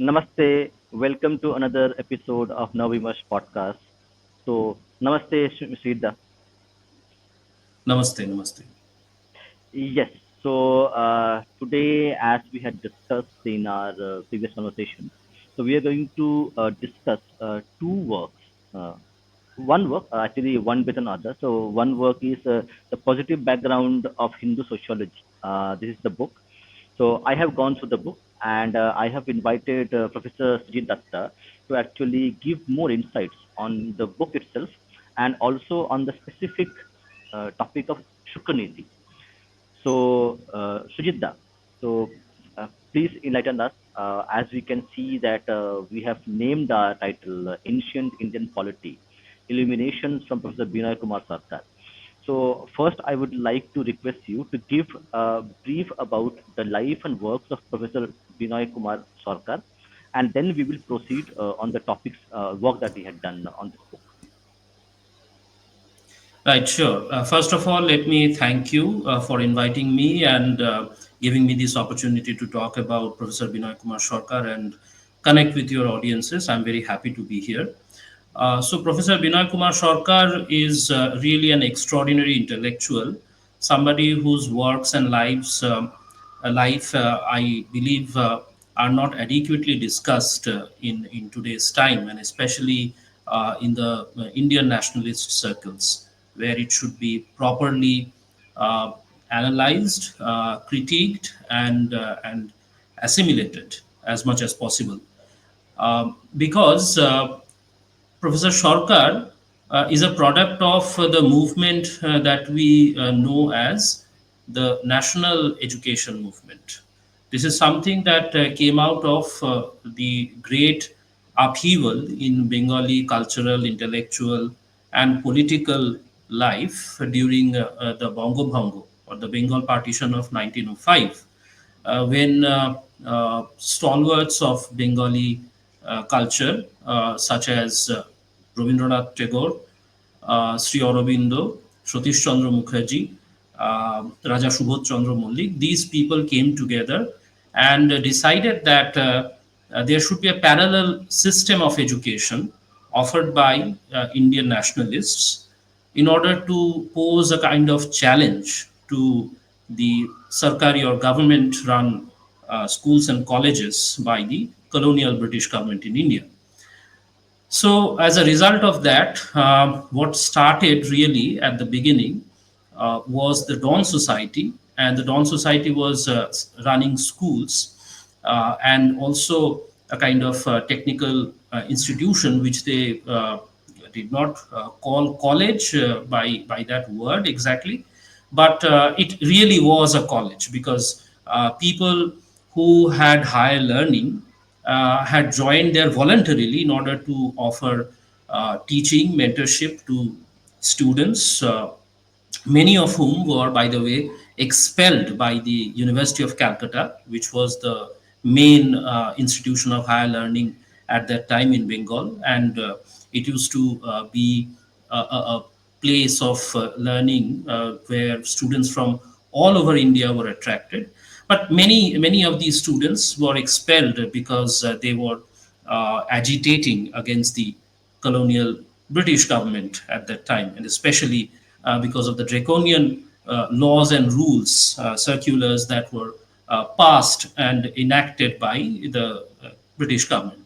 Namaste. Welcome to another episode of Nava Vimarsh podcast. Namaste, Sreejit. Namaste, namaste. Yes. Today, as we had discussed in our previous conversation, we are going to discuss two works. Uh, One work, actually, one with another. So, one work is the positive background of Hindu sociology. This is the book. So, I have gone through the book, and I have invited Professor Sreejit Dutta to actually give more insights on the book itself and also on the specific topic of Shukracharya. Sujitda, so please enlighten us. As we can see that we have named our title Ancient Indian Polity, Illuminations from Professor Benoy Kumar Sarkar. So first, I would like to request you to give a brief about the life and works of Professor Benoy Kumar Sarkar, and then we will proceed on the topics work that he had done on this book. Right, sure. First of all, let me thank you for inviting me and giving me this opportunity to talk about Professor Benoy Kumar Sarkar and connect with your audiences. I'm very happy to be here. Professor Benoy Kumar Sarkar is really an extraordinary intellectual, somebody whose works and life, I believe, are not adequately discussed in today's time, and especially in the Indian nationalist circles, where it should be properly uh, analyzed, critiqued, and assimilated as much as possible. Because Professor Sarkar is a product of the movement that we know as the national education movement. This is something that came out of the great upheaval in Bengali cultural, intellectual, and political life during the Bongo Bhango or the Bengal partition of 1905, when stalwarts of Bengali culture, such as Rabindranath Tagore, Sri Aurobindo, Satish Chandra Mukherjee, Raja Subodh Chandra Mullik, these people came together and decided that there should be a parallel system of education offered by Indian nationalists in order to pose a kind of challenge to the Sarkari or government run schools and colleges by the colonial British government in India. So, as a result of that, what started really at the beginning was the Dawn Society, and the Dawn Society was running schools and also a kind of technical institution which they did not call college by that word exactly, but it really was a college because people who had higher learning had joined there voluntarily in order to offer teaching mentorship to students, many of whom were, by the way, expelled by the University of Calcutta, which was the main institution of higher learning at that time in Bengal. And it used to be a place of learning where students from all over India were attracted. But many of these students were expelled because they were agitating against the colonial British government at that time, and especially because of the draconian laws and rules, circulars that were passed and enacted by the British government.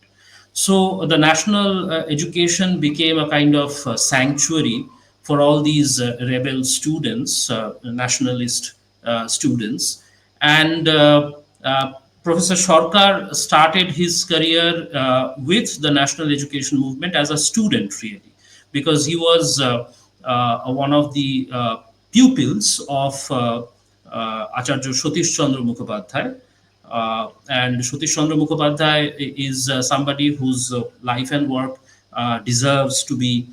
So the national education became a kind of sanctuary for all these rebel students, nationalist students. And Professor Sarkar started his career with the national education movement as a student, really, because he was one of the pupils of Acharya Satish Chandra Mukhopadhyay. And Satish Chandra Mukhopadhyay is somebody whose life and work deserves to be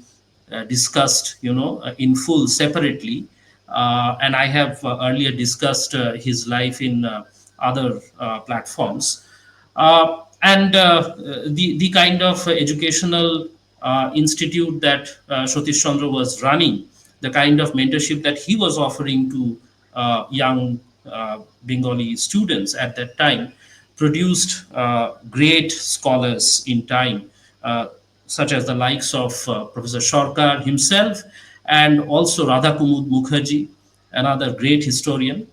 discussed, in full separately. And I have earlier discussed his life in other platforms. And the kind of educational institute that Satish Chandra was running, the kind of mentorship that he was offering to young Bengali students at that time, produced great scholars in time, uh, such as the likes of Professor Sarkar himself, and also Radha Kumud Mukherjee, another great historian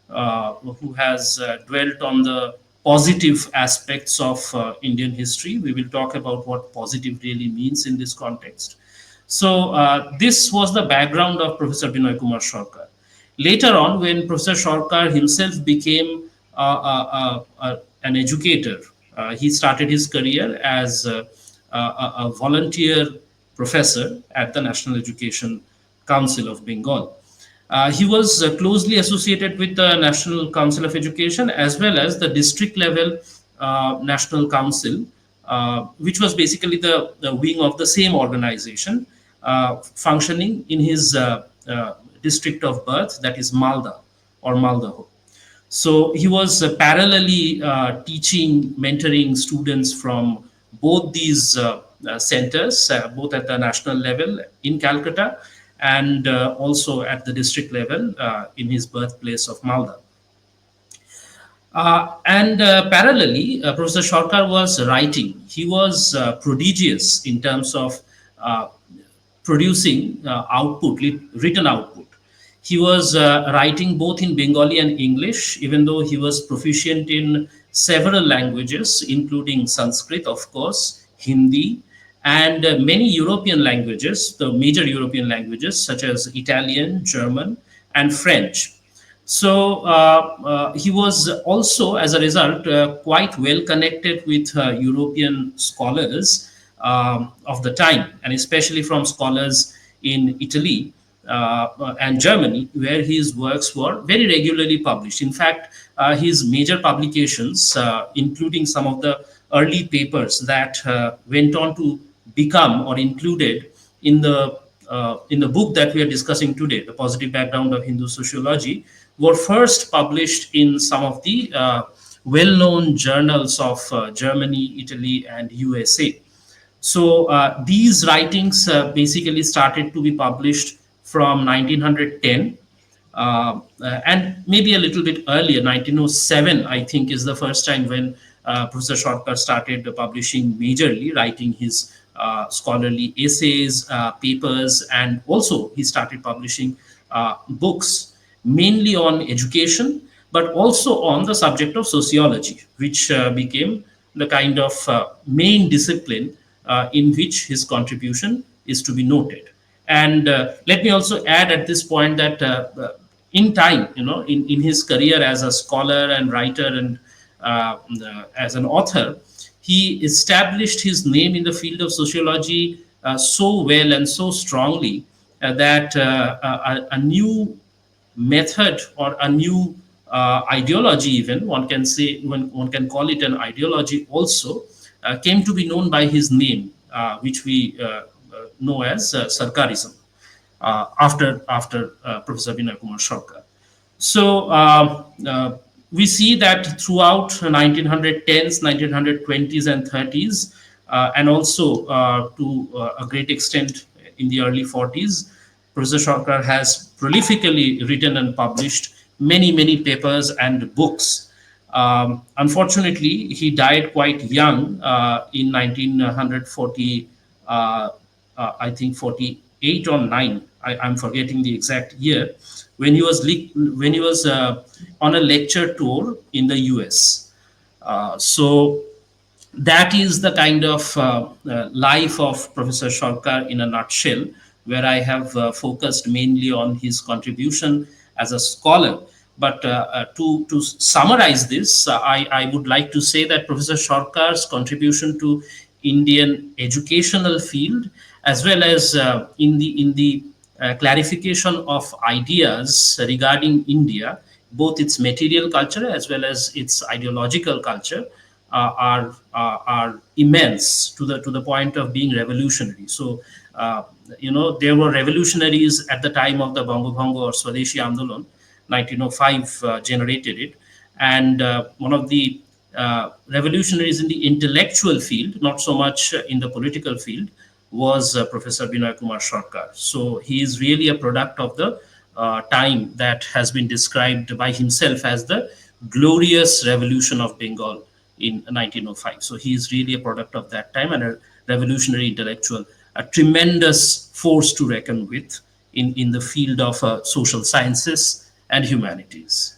who has dwelt on the positive aspects of Indian history. We will talk about what positive really means in this context. So this was the background of Professor Benoy Kumar Sarkar. Later on, when Professor Sarkar himself became an educator, he started his career as a volunteer professor at the National Education Council of Bengal. He was closely associated with the National Council of Education as well as the district level National Council, which was basically the wing of the same organization, functioning in his district of birth, that is Malda or Maldaho. So he was parallelly teaching, mentoring students from both these centers, both at the national level in Calcutta and also at the district level in his birthplace of Malda. And parallelly, Professor Sarkar was writing. He was prodigious in terms of uh, producing written output. He was writing both in Bengali and English, even though he was proficient in several languages, including Sanskrit, of course, Hindi, and many European languages, the major European languages such as Italian, German, and French. So he was also, as a result, quite well connected with European scholars of the time, and especially from scholars in Italy and Germany, where his works were very regularly published. In fact, his major publications, including some of the early papers that went on to become or included in the book that we are discussing today, The Positive Background of Hindu Sociology, were first published in some of the well-known journals of Germany, Italy, and USA. So these writings basically started to be published from 1910, and maybe a little bit earlier, 1907, I think, is the first time when Professor Sarkar started publishing majorly, writing his scholarly essays, papers, and also he started publishing books mainly on education, but also on the subject of sociology, which became the kind of main discipline in which his contribution is to be noted. And let me also add at this point that in time, in his career as a scholar and writer and as an author, he established his name in the field of sociology so well and so strongly that a new method or a new ideology, even one can say, one can call it an ideology also, came to be known by his name, which we know as Sarkarism, after Professor Benoy Kumar Sarkar. So we see that throughout 1910s, 1920s, and 30s, and also to a great extent in the early 40s, Professor Sarkar has prolifically written and published many papers and books. Unfortunately, he died quite young in 1940, I think 48 or 9. I'm forgetting the exact year, when when he was on a lecture tour in the US. So that is the kind of life of Professor Sarkar in a nutshell, where I have focused mainly on his contribution as a scholar. But to summarize this, I would like to say that Professor Sarkar's contribution to Indian educational field, as well as in the clarification of ideas regarding India, both its material culture as well as its ideological culture, are immense to the point of being revolutionary. So, there were revolutionaries at the time of the Bangabhanga or Swadeshi Andolan. 1905 generated it, and one of the revolutionaries in the intellectual field, not so much in the political field, was Professor Benoy Kumar Sarkar. So he is really a product of the time that has been described by himself as the glorious revolution of Bengal, in 1905. So he is really a product of that time and a revolutionary intellectual, a tremendous force to reckon with in the field of social sciences and humanities.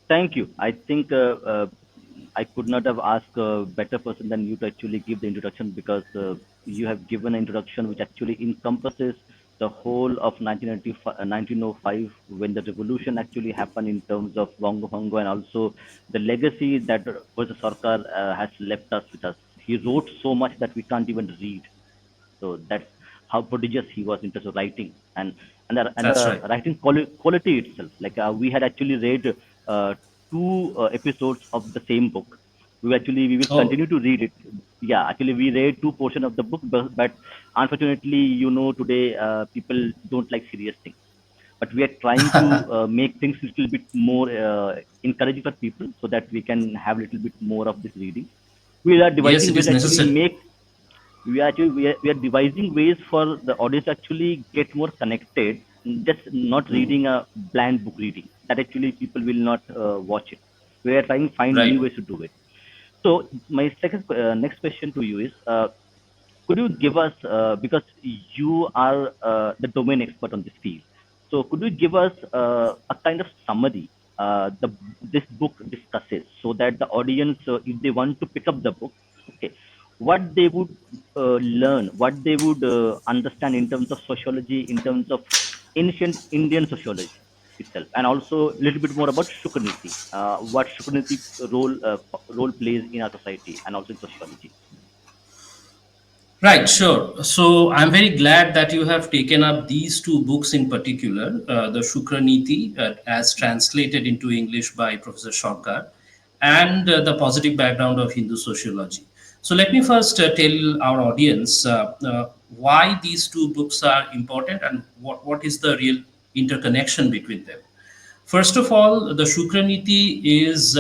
Thank you. I think I could not have asked a better person than you to actually give the introduction, because you have given an introduction which actually encompasses the whole of 1995, 1905, when the revolution actually happened, in terms of Bongo Bongo, and also the legacy that Professor Sarkar has left us with us. He wrote so much that we can't even read. So that's how prodigious he was in terms of writing, and the That's right. writing quality itself. Like we had actually read two episodes of the same book. We will Oh, continue to read it. Yeah, actually we read two portion of the book, but unfortunately, today people don't like serious things. But we are trying to make things a little bit more encouraging for people, so that we can have a little bit more of this reading. We are yes, devising it ways is to actually necessary. make we are devising ways for the audience to actually get more connected, just not reading a bland book reading. That actually people will not watch it. We are trying to find new Right. ways to do it. So my next question to you is, could you give us, because you are the domain expert on this field, so could you give us a kind of summary this book discusses, so that the audience, if they want to pick up the book, okay, what they would learn, what they would understand in terms of sociology, in terms of ancient Indian sociology itself, and also a little bit more about Shukracharya, what Shukracharya role plays in our society and also in sociology. Right, sure. So I'm very glad that you have taken up these two books in particular, the Sukraniti, as translated into English by Professor Sarkar, and the positive background of Hindu sociology. So let me first tell our audience why these two books are important and what is the real interconnection between them. First of all, the Shukraniti is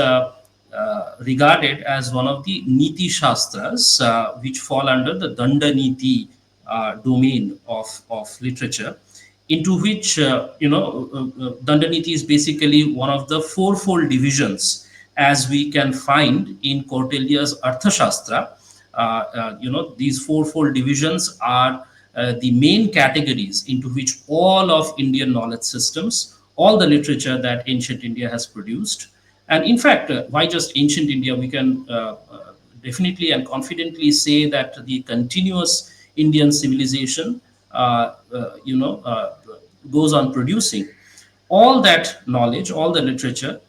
regarded as one of the Niti Shastras, which fall under the Danda Niti domain of literature, into which, Danda Niti is basically one of the fourfold divisions, as we can find in Kautya's Artha Shastra. These fourfold divisions are the main categories into which all of Indian knowledge systems, all the literature that ancient India has produced, and in fact, why just ancient India? We can definitely and confidently say that the continuous Indian civilization, goes on producing all that knowledge, all the literature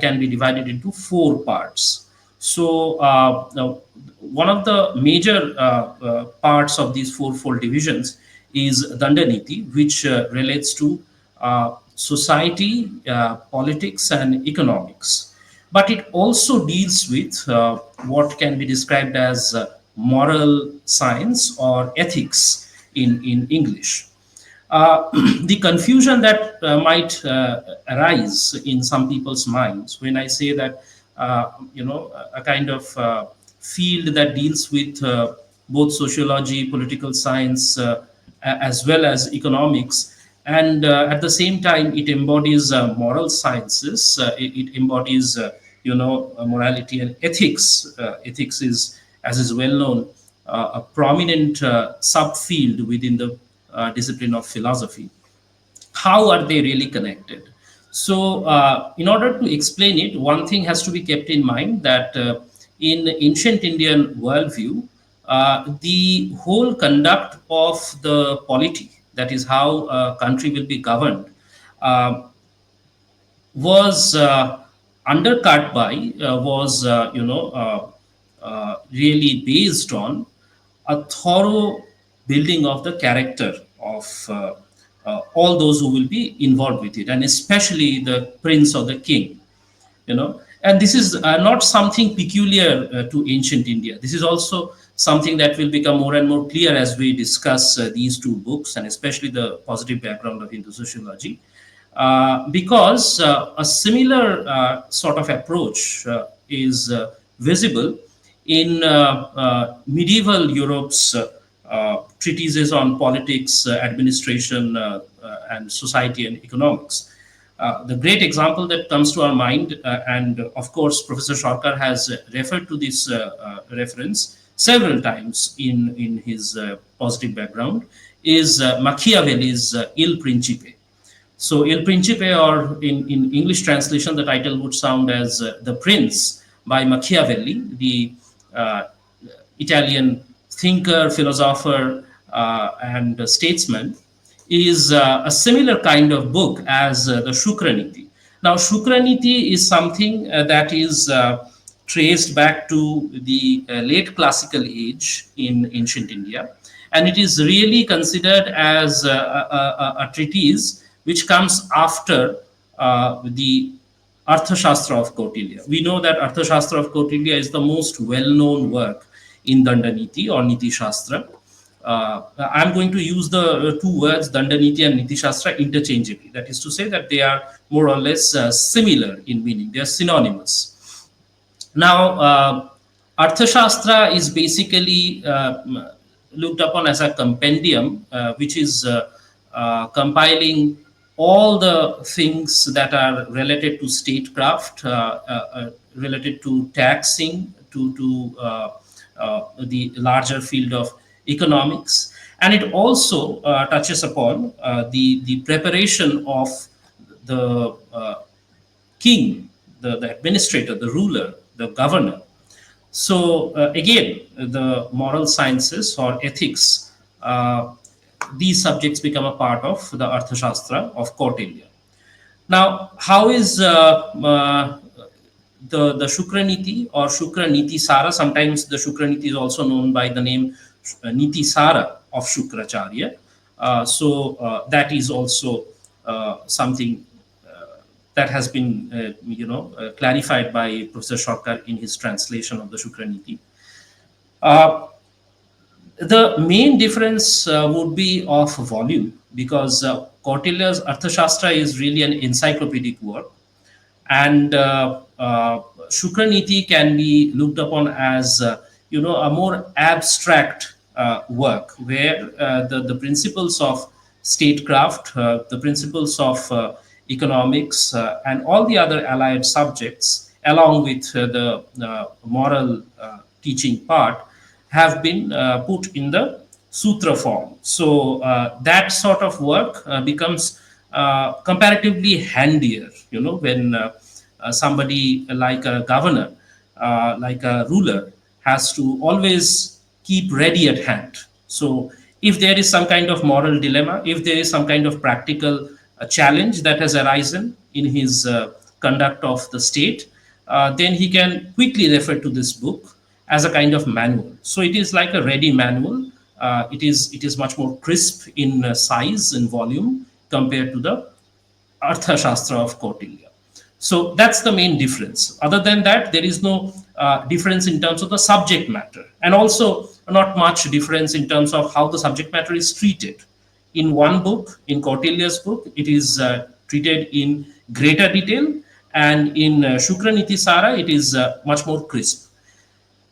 can be divided into four parts. So, now, one of the major parts of these fourfold divisions is Dandaniti, which relates to society, politics, and economics. But it also deals with what can be described as moral science or ethics in English. Uh, the confusion that might arise in some people's minds when I say that, a kind of field that deals with both sociology, political science, as well as economics, and at the same time it embodies moral sciences, it embodies, morality and ethics. Ethics is, as is well known, a prominent subfield within the discipline of philosophy. How are they really connected? So, in order to explain it, one thing has to be kept in mind that in ancient Indian worldview, the whole conduct of the polity, that is how a country will be governed, uh, was undercut by, was really based on a thorough building of the character of all those who will be involved with it, and especially the prince or the king. And this is not something peculiar to ancient India. This is also something that will become more and more clear as we discuss these two books, and especially the positive background of Hindu sociology, because a similar sort of approach is visible in medieval Europe's treatises on politics, administration, and society and economics. The great example that comes to our mind, and of course, Professor Sarkar has referred to this reference several times in his positive background, is Machiavelli's Il Principe. So Il Principe, or in English translation, the title would sound as The Prince by Machiavelli, the uh, Italian thinker, philosopher, and statesman, is a similar kind of book as the Sukraniti. Now, Sukraniti is something that is traced back to the late classical age in ancient India, and it is really considered as a treatise which comes after the Arthashastra of Kautilya. We know that Arthashastra of Kautilya is the most well-known work in Dandaniti or Niti Shastra. I'm going to use the two words Dandaniti and Niti Shastra interchangeably. That is to say that they are more or less similar in meaning. They are synonymous. Now, Arthashastra is basically looked upon as a compendium, which is compiling all the things that are related to statecraft, related to taxing, to the larger field of economics, and it also touches upon the preparation of the king, the administrator, the ruler, the governor. So again, the moral sciences or ethics, these subjects become a part of the Arthashastra of Kautilya. Now, how is the Shukraniti or Shukraniti Sara? Sometimes the Shukraniti is also known by the name Niti Sara of Shukracharya. That is also something that has been, clarified by Professor Sarkar in his translation of the Shukraniti. Uh, the main difference would be of volume, because Kautilya's Arthashastra is really an encyclopedic work, and Shukraniti can be looked upon as a more abstract work, where the principles of statecraft, the principles of economics, and all the other allied subjects, along with the moral teaching part, have been put in the sutra form. So that sort of work becomes comparatively handier, when somebody like a governor, like a ruler, has to always keep ready at hand. So if there is some kind of moral dilemma, if there is some kind of practical challenge that has arisen in his conduct of the state, then he can quickly refer to this book as a kind of manual. So it is like a ready manual. It is much more crisp in size and volume compared to the Arthashastra of Kautilya. So that's the main difference. Other than that, there is no difference in terms of the subject matter, and also not much difference in terms of how the subject matter is treated. In one book, in Kautilya's book, it is treated in greater detail, and in Shukraniti Sara, it is much more crisp.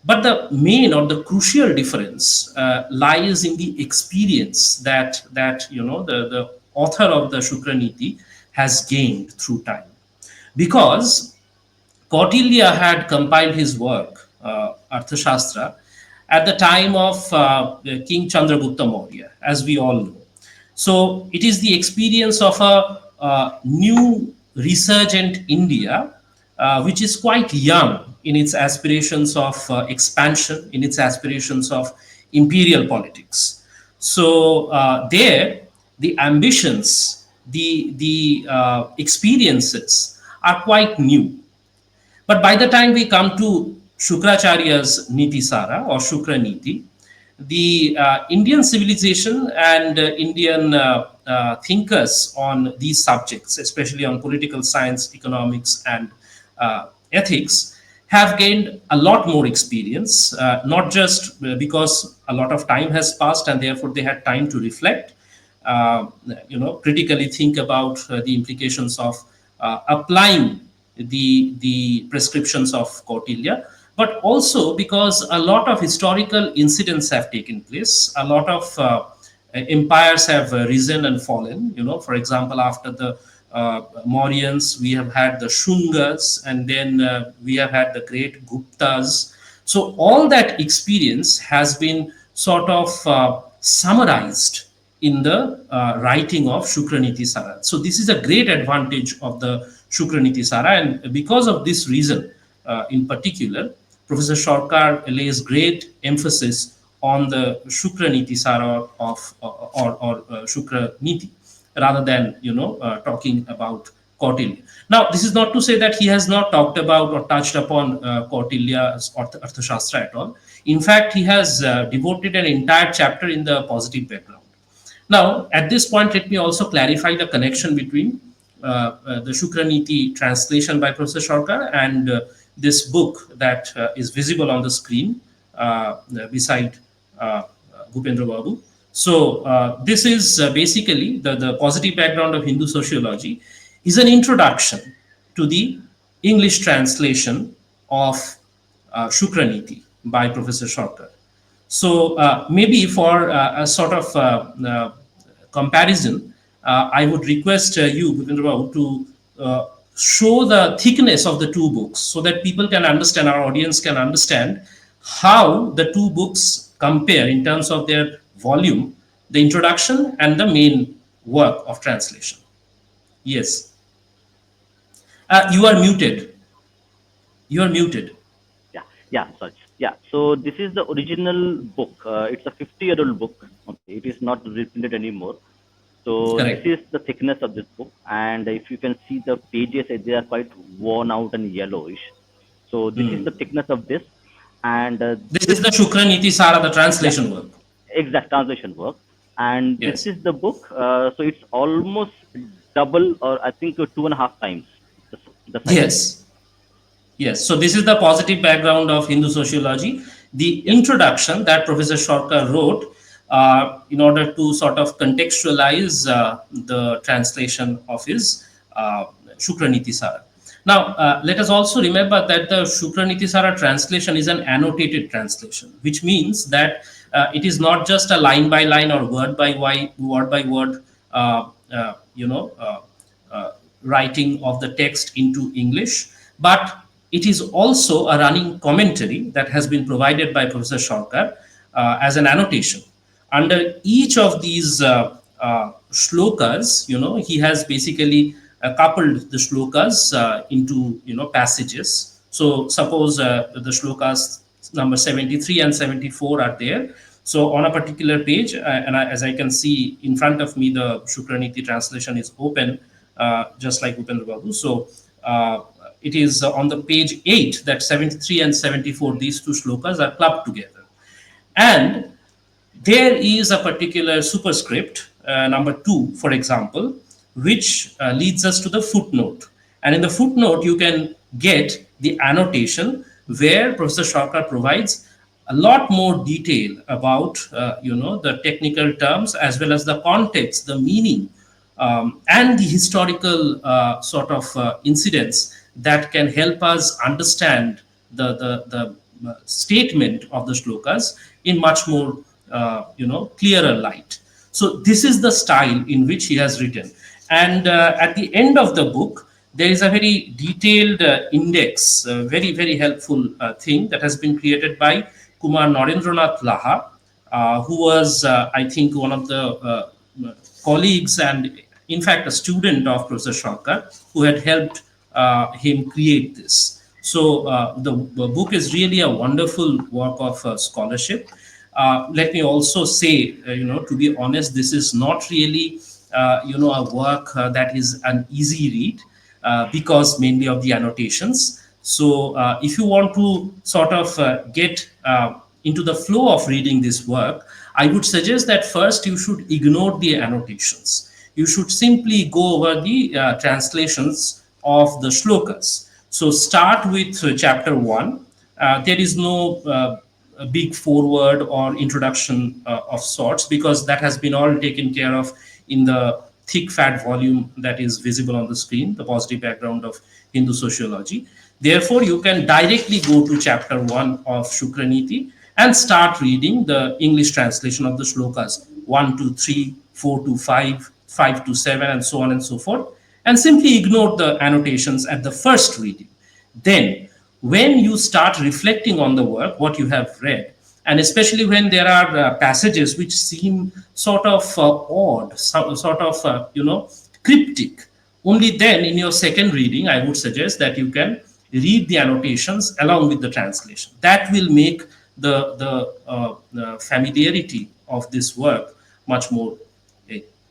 But the main or the crucial difference lies in the experience that the author of the Shukraniti has gained through time, because Kautilya had compiled his work, Arthashastra, at the time of King Chandragupta Maurya, as we all know. So it is the experience of a new resurgent India, which is quite young in its aspirations of expansion, in its aspirations of imperial politics. So there, the ambitions, the experiences are quite new. But by the time we come to Shukracharya's Niti Sara or Shukraniti, the Indian civilization and Indian thinkers on these subjects, especially on political science, economics, and ethics, have gained a lot more experience, not just because a lot of time has passed and therefore they had time to reflect, critically think about the implications of applying the prescriptions of Kautilya, but also because a lot of historical incidents have taken place, a lot of empires have risen and fallen. For example, after the Mauryans, we have had the Shungas, and then we have had the great Guptas. So all that experience has been sort of summarized in the writing of Shukracharya Sara. So this is a great advantage of the Shukracharya Sara, and because of this reason, in particular, Professor Sarkar lays great emphasis on the Shukracharya Sara of or Shukraniti, rather than talking about Kautilya. Now, this is not to say that he has not talked about or touched upon Kautilya's Arthashastra at all. In fact, he has devoted an entire chapter in the positive background. Now, at this point, let me also clarify the connection between the Shukraniti translation by Professor Sarkar and this book that is visible on the screen beside Bhupendra Babu. So, this is basically the positive background of Hindu sociology is an introduction to the English translation of Shukraniti by Professor Sarkar. So maybe for a sort of comparison, I would request you, Bhupendra Babu, to show the thickness of the two books so that people can understand, our audience can understand how the two books compare in terms of their volume, the introduction and the main work of translation. Yes. You are muted. You are muted. Yeah, yeah, sorry. Yeah, so this is the original book. It's a 50-year-old book. Okay, it is not reprinted anymore. So this Correct. is the thickness of this book, and if you can see the pages, they are quite worn out and yellowish. So this is Hmm. the thickness of this, and This this, is the Shukraniti Sara, the yeah, translation work. exact translation work, and this Yes. is the book. So it's almost double, or I think 2.5 times the size. Yes. Yes. So this is the positive background of Hindu sociology. The Yes. introduction that Professor Sarkar wrote in order to sort of contextualize the translation of his Shukraniti Sara. Now, let us also remember that the Shukraniti Sara translation is an annotated translation, which means that it is not just a line by line or word by word, writing of the text into English, but it is also a running commentary that has been provided by Professor Sarkar as an annotation. Under each of these shlokas, he has basically coupled the shlokas into passages. So suppose the shlokas number 73 and 74 are there. So on a particular page, as I can see in front of me, the Shukraniti translation is open, just like Upendra Babu. So it is on the page 8 that 73 and 74, these two shlokas are clubbed together. And there is a particular superscript, number 2, for example, which leads us to the footnote. And in the footnote, you can get the annotation where Professor Sarkar provides a lot more detail about the technical terms as well as the context, the meaning, and the historical sort of incidents that can help us understand the statement of the shlokas in much more clearer light. So this is the style in which he has written, and at the end of the book there is a very detailed index, very helpful thing that has been created by Kumar Narendranath Laha, who was, I think, one of the colleagues and, in fact, a student of Professor Shankar who had helped him create this. So the book is really a wonderful work of scholarship. Let me also say, to be honest, this is not really, a work that is an easy read because mainly of the annotations. So, if you want to sort of get into the flow of reading this work, I would suggest that first you should ignore the annotations. You should simply go over the translations of the shlokas. So, start with chapter 1. There is no a big forward or introduction of sorts, because that has been all taken care of in the thick fat volume that is visible on the screen, the positive background of Hindu sociology. Therefore, you can directly go to chapter 1 of Shukraniti and start reading the English translation of the shlokas 1 to 3, 4 to 5, 5 to 7, and so on and so forth. and simply ignore the annotations at the first reading. Then, when you start reflecting on the work, what you have read, and especially when there are passages which seem sort of odd, sort of cryptic, only then in your second reading, I would suggest that you can read the annotations along with the translation. That will make the familiarity of this work much more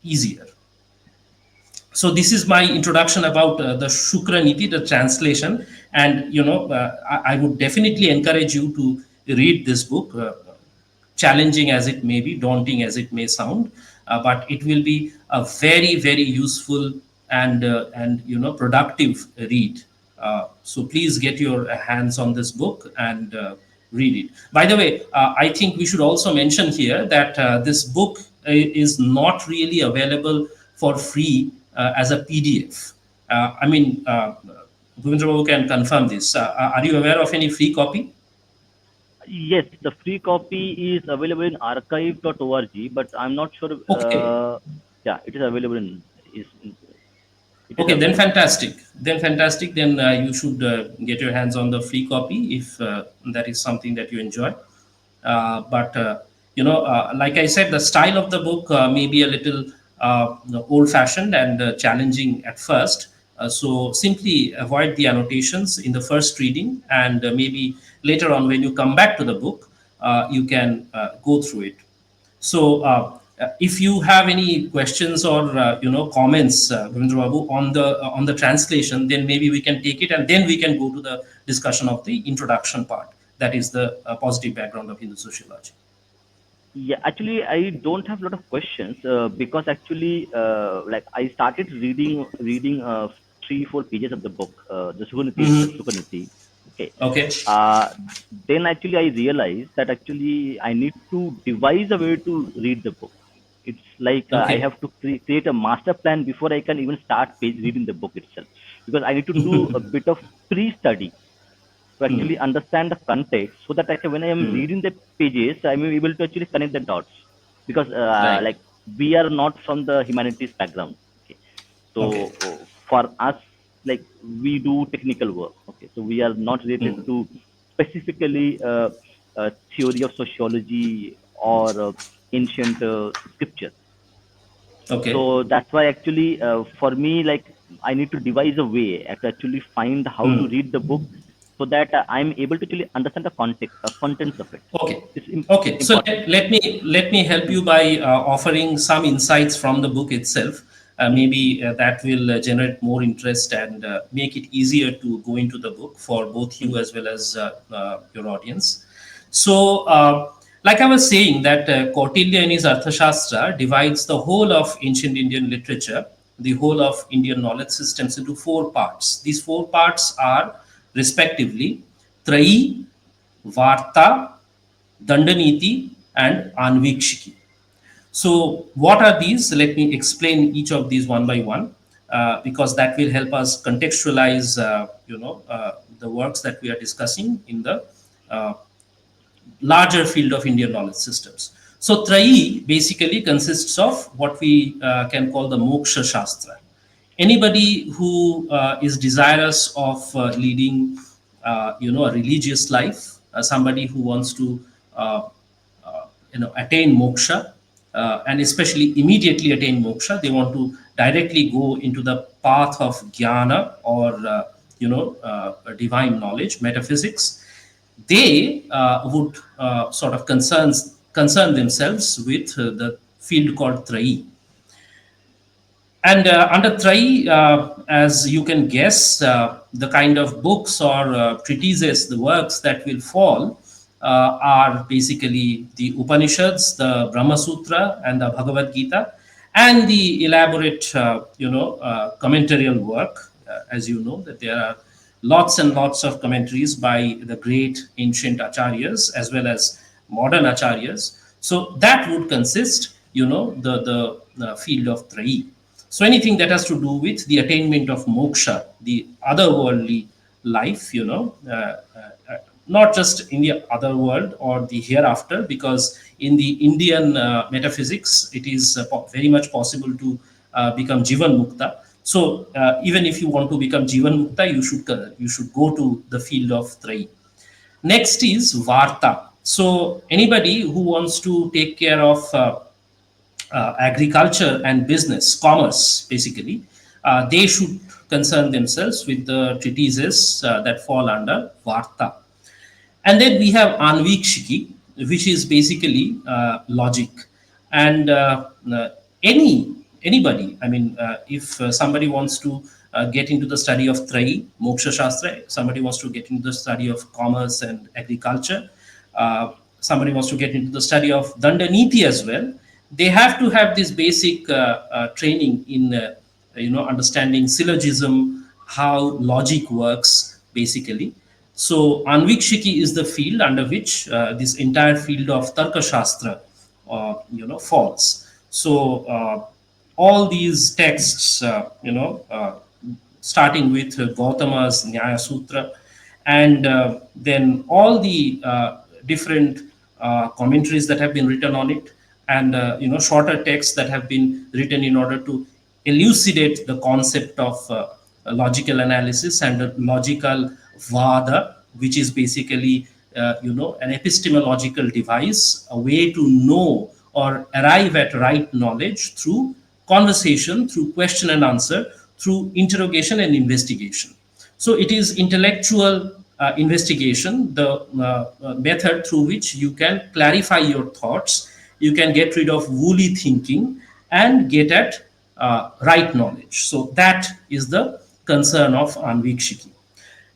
easier. So this is my introduction about the Sukraniti, the translation, and I would definitely encourage you to read this book, challenging as it may be, daunting as it may sound, but it will be a very very useful and productive read. So please get your hands on this book and read it. By the way, I think we should also mention here that this book is not really available for free as a PDF. I mean, Govindra Babu can confirm this. Are you aware of any free copy? Yes, the free copy is available in archive.org, but I'm not sure. Okay. Yeah, it is available it is Okay, then available. fantastic. Then fantastic. Then you should get your hands on the free copy if that is something that you enjoy. But like I said, the style of the book may be a little old-fashioned and challenging at first. So simply avoid the annotations in the first reading, and maybe later on when you come back to the book, you can go through it. So, if you have any questions or comments, Govindra Babu, on the translation, then maybe we can take it, and then we can go to the discussion of the introduction part. That is the positive background of Hindu sociology. Yeah, actually, I don't have a lot of questions because actually, like I started reading 3 4 pages of the book, the Sukraniti itself, Hmm. Sukraniti. Okay. Okay. Uh, then actually I realized that actually I need to devise a way to read the book. It's like I Okay. have to create a master plan before I can even start reading the book itself, because I need to do a bit of pre-study to actually understand the context, so that actually when I am Hmm. reading the pages, I'm able to actually connect the dots. Because Right. like we are not from the humanities background. Okay. So Okay. for us, like we do technical work. Okay. So we are not related Hmm. to specifically theory of sociology or ancient scripture. Okay. So that's why actually for me, like I need to devise a way to actually find how to Hmm. read the book, so that I'm able to actually understand the context contents of it. Okay. It's Okay. So important. let me help you by offering some insights from the book itself. Maybe that will generate more interest and make it easier to go into the book for both you as well as your audience. So, like I was saying, that Kautilya in his Arthashastra divides the whole of ancient Indian literature, the whole of Indian knowledge systems into 4 parts. These 4 parts are respectively Trayi, Varta, Dandaniti, and Anvikshiki. So, what are these? Let me explain each of these one by one, because that will help us contextualize, the works that we are discussing in the uh, larger field of Indian knowledge systems. So, Trayi basically consists of what we can call the Moksha Shastra. Anybody who is desirous of leading, a religious life, somebody who wants to uh, attain moksha, and especially immediately attain moksha, they want to directly go into the path of jnana, or divine knowledge, metaphysics. They would sort of concern themselves with the field called Trayi. And under Trai, as you can guess, the kind of books or treatises, the works that will fall are basically the Upanishads, the Brahma Sutra, and the Bhagavad Gita, and the elaborate, commentarial work. As you know, that there are lots and lots of commentaries by the great ancient acharyas as well as modern acharyas. So that would consist, the field of Trai. So anything that has to do with the attainment of moksha, the otherworldly life, not just in the other world or the hereafter, because in the Indian metaphysics, it is very much possible to become Jivan Mukta. So even if you want to become Jivan Mukta, you should go to the field of Trai. Next is Varta. So anybody who wants to take care of agriculture and business, commerce, basically, they should concern themselves with the treatises that fall under Varta. And then we have Anvikshiki, which is basically logic. And anybody, I mean, if somebody wants to get into the study of Trai, Moksha Shastra, somebody wants to get into the study of commerce and agriculture, somebody wants to get into the study of Dandaniti as well, they have to have this basic training in understanding syllogism, how logic works, basically. So Anvikshiki is the field under which this entire field of Tarka Shastra, falls. So all these texts, starting with Gautama's Nyaya Sutra, and then all the different commentaries that have been written on it, and shorter texts that have been written in order to elucidate the concept of logical analysis and logical vada, which is basically an epistemological device, a way to know or arrive at right knowledge through conversation, through question and answer, through interrogation and investigation. So it is intellectual investigation, the method through which you can clarify your thoughts, you can get rid of woolly thinking and get at right knowledge. So that is the concern of Anvikshiki.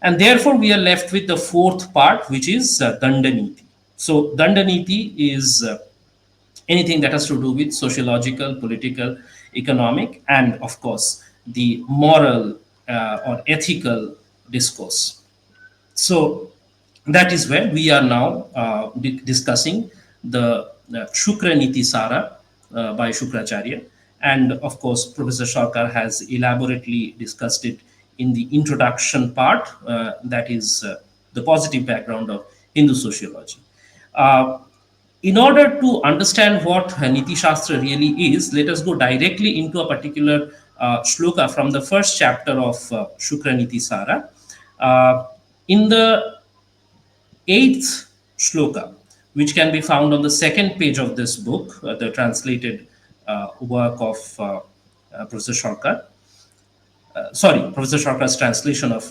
And therefore, we are left with the fourth part, which is Dandaniti. So, Dandaniti is anything that has to do with sociological, political, economic, and of course, the moral or ethical discourse. So, that is where we are now discussing the Shukraniti Sara by Shukracharya. And of course, Professor Sarkar has elaborately discussed it in the introduction part, that is the positive background of Hindu sociology. Uh, in order to understand what Niti Shastra really is, let us go directly into a particular shloka from the first chapter of Shukraniti Sara. In the eighth shloka, which can be found on the second page of this book, the translated work of Professor Sarkar. Professor Sarkar's translation of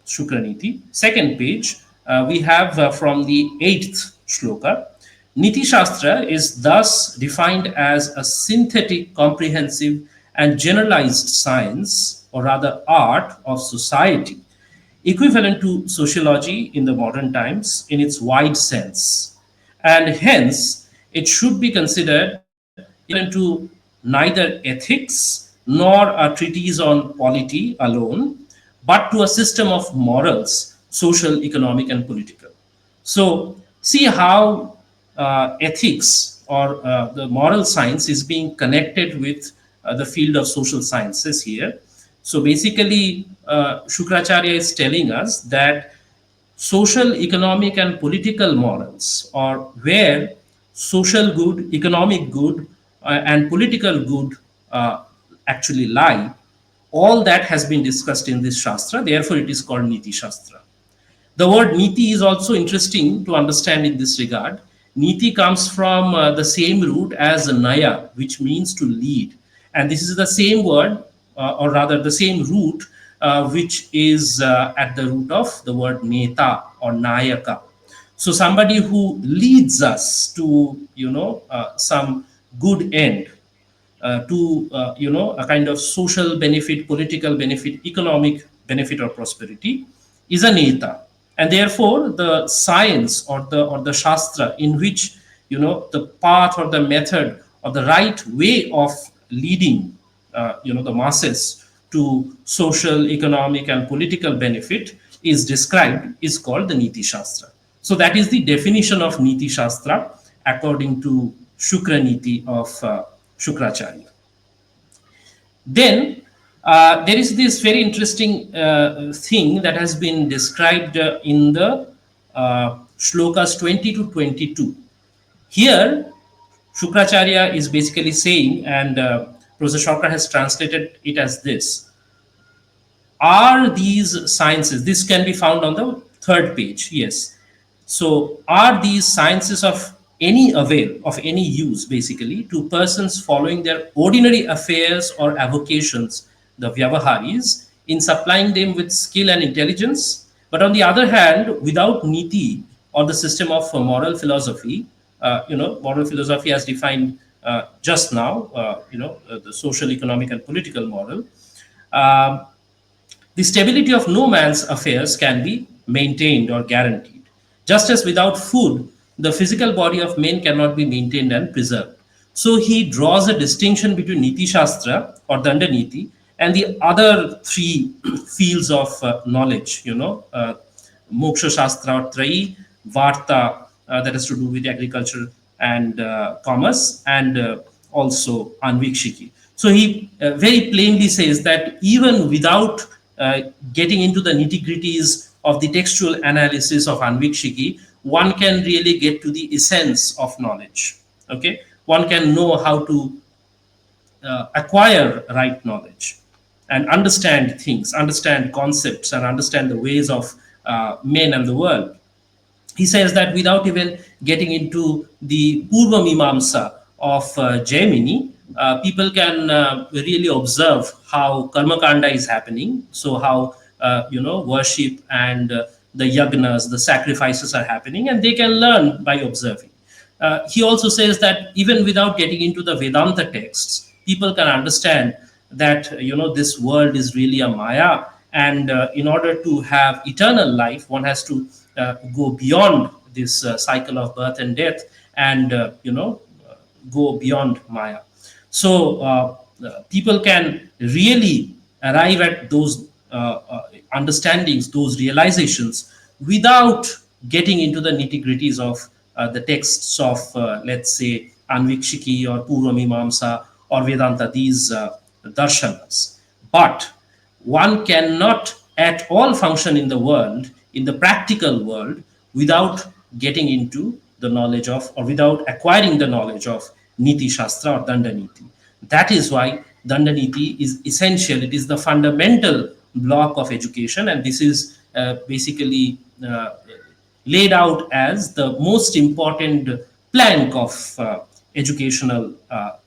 Shukraniti. Second page, we have from the eighth shloka. Niti Shastra is thus defined as a synthetic, comprehensive, and generalized science, or rather art, of society, equivalent to sociology in the modern times in its wide sense. And hence, it should be considered equivalent to neither ethics nor a treatise on polity alone, but to a system of morals, social, economic, and political. So, see how ethics or the moral science is being connected with the field of social sciences here. So basically, Shukracharya is telling us that social, economic, and political morals, or where social good, economic good, and political good actually lie, all that has been discussed in this Shastra. Therefore, it is called Niti Shastra. The word niti is also interesting to understand in this regard. Niti comes from the same root as naya, which means to lead. And this is the same word, or rather the same root, which is at the root of the word neta or nayaka. So somebody who leads us to, some good end, to a kind of social benefit, political benefit, economic benefit or prosperity, is a neta. And therefore the science or the shastra in which the path or the method or the right way of leading the masses to social, economic, and political benefit is described is called the Niti Shastra. So that is the definition of Niti Shastra according to Shukraniti of Shukracharya. Then there is this very interesting thing that has been described in the shlokas 20 to 22. Here, Shukracharya is basically saying, and Professor Sarkar has translated it as this: are these sciences, this can be found on the third page, yes. So are these sciences of any avail, of any use, basically, to persons following their ordinary affairs or avocations, the vyavaharis, in supplying them with skill and intelligence, but on the other hand, without niti, or the system of moral philosophy, moral philosophy as defined just now, the social, economic, and political moral. um, the stability of no man's affairs can be maintained or guaranteed. Just as without food, the physical body of men cannot be maintained and preserved. So he draws a distinction between Niti Shastra or Danda Niti and the other three fields of knowledge, Moksha Shastra or Trai, Varta, that has to do with agriculture and commerce, and also Anvikshiki. So he very plainly says that even without getting into the nitty gritties of the textual analysis of Anvikshiki, one can really get to the essence of knowledge. Okay, one can know how to acquire right knowledge and understand things, understand concepts, and understand the ways of men and the world. He says that without even getting into the Purva Mimamsa of Jaimini, people can really observe how Karma Kanda is happening. So how worship and the yagnas, the sacrifices are happening, and they can learn by observing. He also says that even without getting into the Vedanta texts, people can understand that this world is really a Maya, and in order to have eternal life, one has to go beyond this cycle of birth and death, and go beyond Maya. So people can really arrive at those understandings, those realizations, without getting into the nitty gritties of the texts of, let's say, Anvikshiki or Purva Mimamsa or Vedanta, these darshanas. But one cannot at all function in the world, in the practical world, without getting into the knowledge of, or without acquiring the knowledge of Niti Shastra or Danda Niti. That is why Danda Niti is essential. It is the fundamental block of education, and this is basically laid out as the most important plank of educational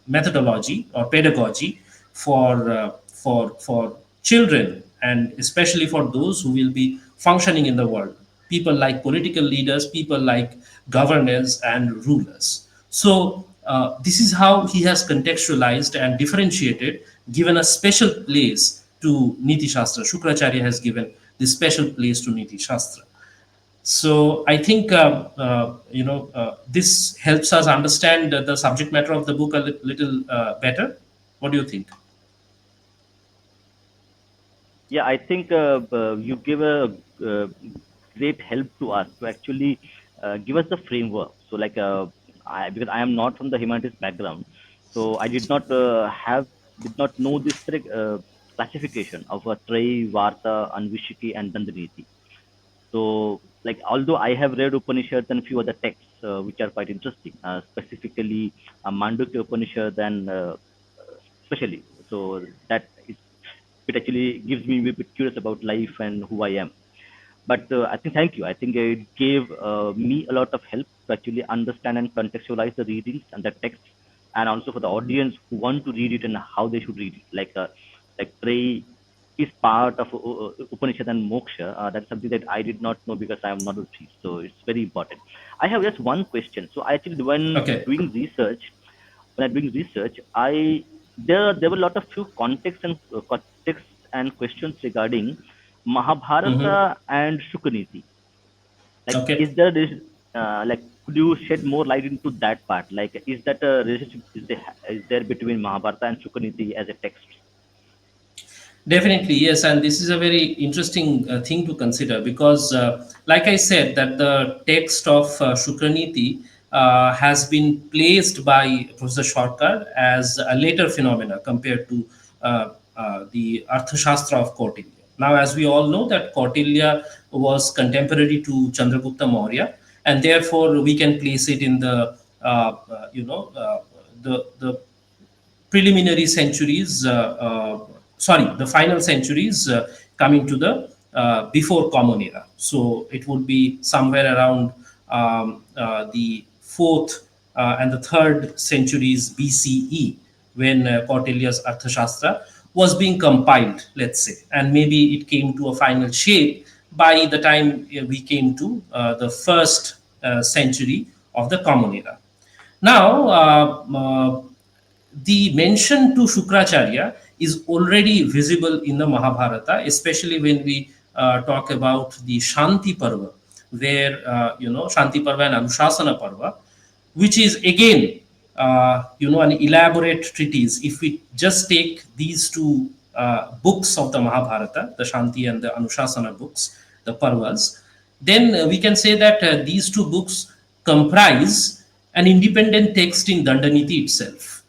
methodology or pedagogy for children, and especially for those who will be functioning in the world, people like political leaders, people like governors and rulers. So this is how he has contextualized and differentiated, given a special place to Niti Shastra. Shukracharya has given this special place to Niti Shastra. So I think this helps us understand the subject matter of the book a little better. What do you think? Yeah, I think you give a uh, great help to us to actually give us the framework. So, like, because I am not from the humanities background, so I did not know this correct classification of a Trai, Varta, Anvishiki, and Dandaniti. So, like, although I have read Upanishads and few other texts which are quite interesting, specifically Mandukya Upanishad and especially, so that is, it actually gives me a bit curious about life and who I am. But I think thank you. I think it gave me a lot of help to actually understand and contextualize the readings and the text, and also for the audience who want to read it and how they should read it. Like Trey is part of Upanishad and Moksha. That's something that I did not know because I am not a priest. So it's very important. I have just one question. So I actually, Okay. when I'm doing research, I there were a lot of few contexts and questions regarding Hmm. Mahabharata and Shukriti. Like, Okay. is there this could you shed more light into that part? Like, is that a relationship is there between Mahabharata and Shukriti as a text? Definitely, yes, and this is a very interesting thing to consider because, like I said, that the text of Shukraniti has been placed by Professor Sarkar as a later phenomena compared to the Arthashastra of Kautilya. Now, as we all know, that Kautilya was contemporary to Chandragupta Maurya, and therefore we can place it in the the preliminary centuries, the final centuries coming to the before Common Era. So it would be somewhere around the fourth and the third centuries BCE, when Kautya's Arthashastra was being compiled, let's say, and maybe it came to a final shape by the time we came to the first century of the Common Era. Now, the mention to Shukracharya is already visible in the Mahabharata, especially when we talk about the Shanti Parva, where Shanti Parva and Anushasana Parva, which is again an elaborate treatise. If we just take these two books of the Mahabharata, the Shanti and the Anushasana books, the Parvas, then we can say that these two books comprise an independent text in Dandaniti itself.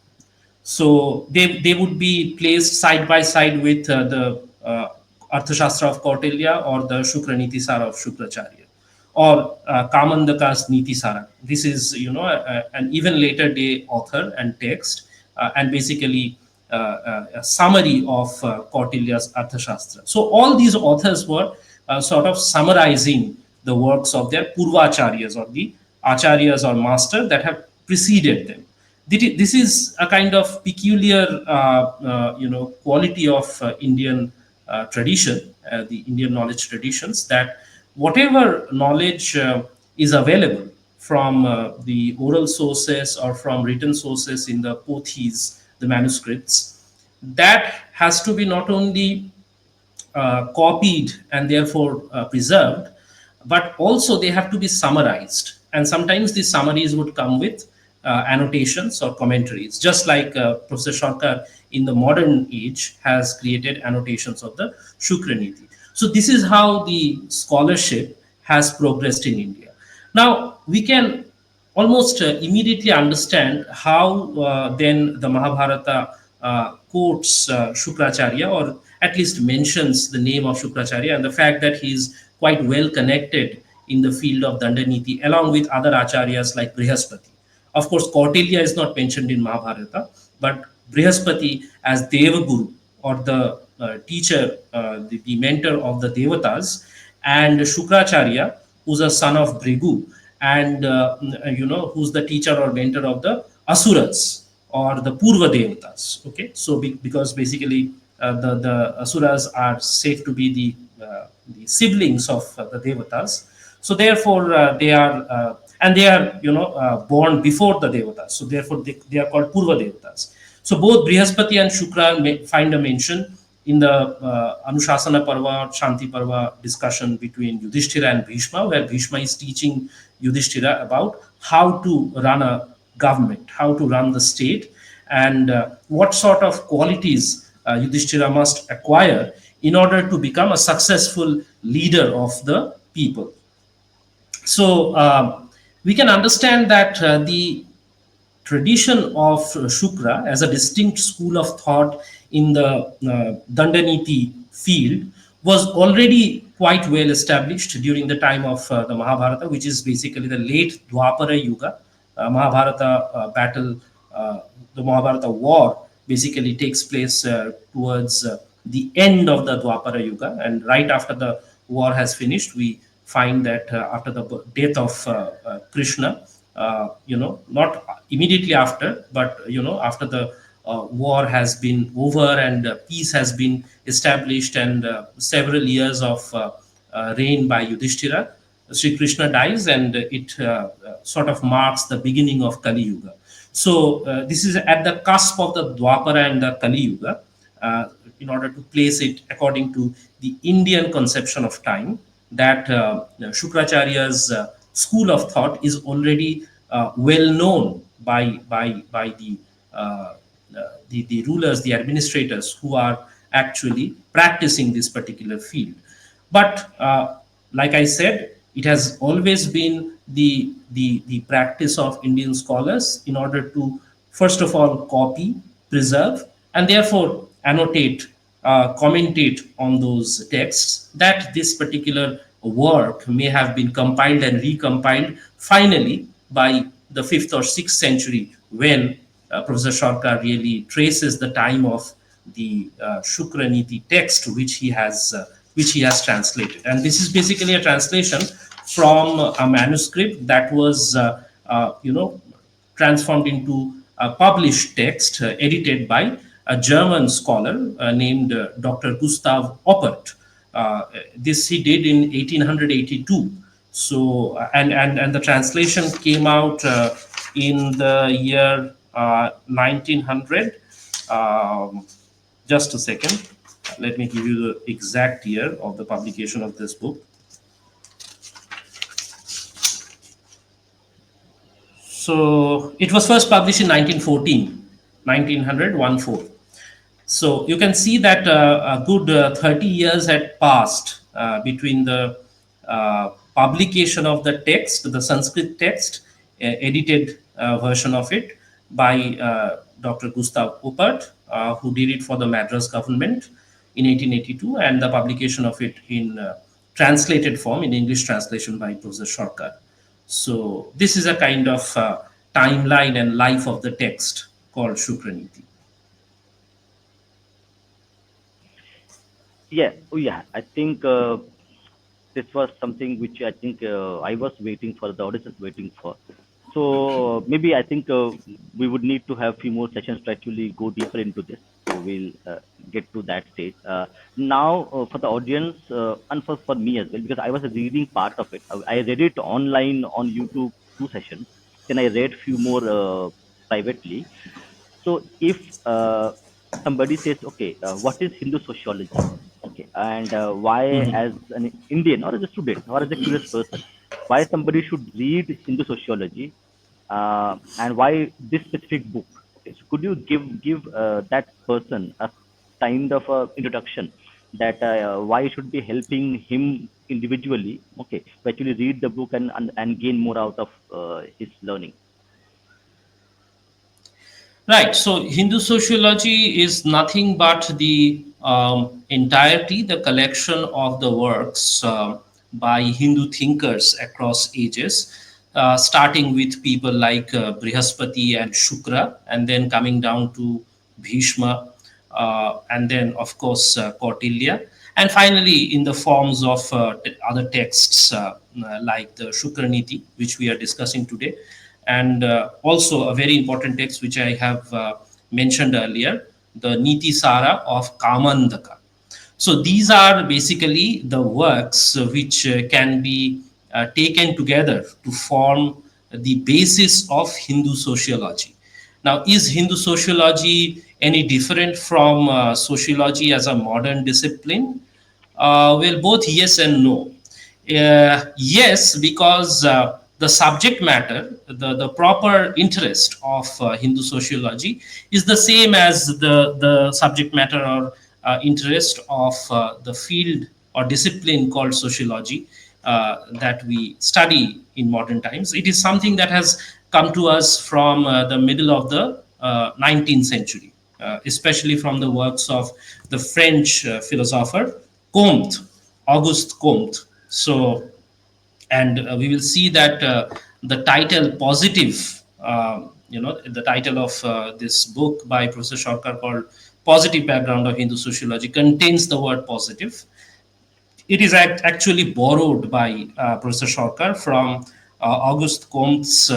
So they would be placed side by side with the Arthashastra of Kautilya or the Sukraniti Sara of Shukracharya, or Kamandaka's Niti Sara. This is an even later day author and text, and basically a summary of Kautilya's Arthashastra. So all these authors were sort of summarizing the works of their Purvacharyas, or the Acharyas or master that have preceded them. This is a kind of peculiar quality of Indian tradition, the Indian knowledge traditions, that whatever knowledge is available from the oral sources or from written sources in the pothis, the manuscripts, that has to be not only copied and therefore preserved, but also they have to be summarized. And sometimes these summaries would come with annotations or commentaries, just like Professor Sarkar in the modern age has created annotations of the Sukraniti. So this is how the scholarship has progressed in India. Now we can almost immediately understand how then the Mahabharata quotes Shukracharya, or at least mentions the name of Shukracharya, and the fact that he is quite well connected in the field of Dandaniti along with other acharyas like Brihaspati. Of course, Kautilya is not mentioned in Mahabharata, but Brihaspati as Devaguru, or the teacher, the mentor of the Devatas, and Shukracharya, who's a son of Brigu, and who's the teacher or mentor of the Asuras or the Purva Devatas. Okay, so because basically the Asuras are said to be the siblings of the Devatas, so therefore they are and they are born before the Devatas, so therefore they are called Purva Devatas. So both Brihaspati and Shukra find a mention in the Anushasana Parva, Shanti Parva discussion between Yudhishthira and Bhishma, where Bhishma is teaching Yudhishthira about how to run a government, how to run the state, and what sort of qualities Yudhishthira must acquire in order to become a successful leader of the people. So we can understand that the tradition of Shukra as a distinct school of thought in the Dandaniti field was already quite well established during the time of the Mahabharata, which is basically the late Dwapara Yuga. Mahabharata battle, the Mahabharata war basically takes place towards the end of the Dwapara Yuga, and right after the war has finished, we find that after the death of Krishna, not immediately after, but after the war has been over and peace has been established, and several years of reign by Yudhishthira, Sri Krishna dies, and it sort of marks the beginning of Kali Yuga. So this is at the cusp of the Dwapara and the Kali Yuga. In order to place it according to the Indian conception of time, that Shukracharya's school of thought is already well known by the rulers, the administrators who are actually practicing this particular field. But like I said, it has always been the practice of Indian scholars in order to first of all copy, preserve, and therefore annotate, commentate on those texts, that this particular work may have been compiled and recompiled finally by the 5th or 6th century, when Professor Sarkar really traces the time of the Sukraniti text, which he has translated, and this is basically a translation from a manuscript that was transformed into a published text edited by a German scholar named Dr. Gustav Oppert. This he did in 1882. So, and the translation came out in the year 1900. Um, just a second. Let me give you the exact year of the publication of this book. So it was first published in 1914, 1914. So you can see that a good 30 years had passed between the publication of the text, the Sanskrit text, edited version of it by Dr. Gustav Oppert, who did it for the Madras government in 1882, and the publication of it in translated form in English translation by Professor Sarkar. So this is a kind of timeline and life of the text called Sukraniti. Yeah, oh yeah. I think this was something which I think I was waiting for, the audience is waiting for. So maybe I think we would need to have few more sessions to actually go deeper into this. So we'll get to that stage. Now, for the audience and for me as well, because I was reading part of it. I read it online on YouTube, two sessions. Then I read few more privately. So if somebody says, okay, what is Hindu sociology? Okay, and why, Mhm. as an Indian or as a student or as a curious person, why somebody should read Hindu sociology, and why this specific book? Okay, so could you give that person a kind of a introduction that why should be helping him individually? Okay, to actually read the book and gain more out of his learning. Right. So Hindu sociology is nothing but the entirety, the collection of the works by Hindu thinkers across ages, starting with people like Brihaspati and Shukra, and then coming down to Bhishma, and then, of course, Kautilya, and finally, in the forms of other texts like the Shukracharya, which we are discussing today, and also a very important text which I have mentioned earlier, the Niti Sara of Kamandaka. So these are basically the works which can be taken together to form the basis of Hindu sociology. Now, is Hindu sociology any different from sociology as a modern discipline? Well, both yes and no. Yes, because the subject matter, the proper interest of Hindu sociology is the same as the subject matter or interest of the field or discipline called sociology that we study in modern times. It is something that has come to us from the middle of the 19th century, especially from the works of the French philosopher Comte, Auguste Comte. So, and we will see that the title positive, the title of this book by Professor Sarkar called Positive Background of Hindu Sociology contains the word positive. It is actually borrowed by Professor Sarkar from Auguste Comte's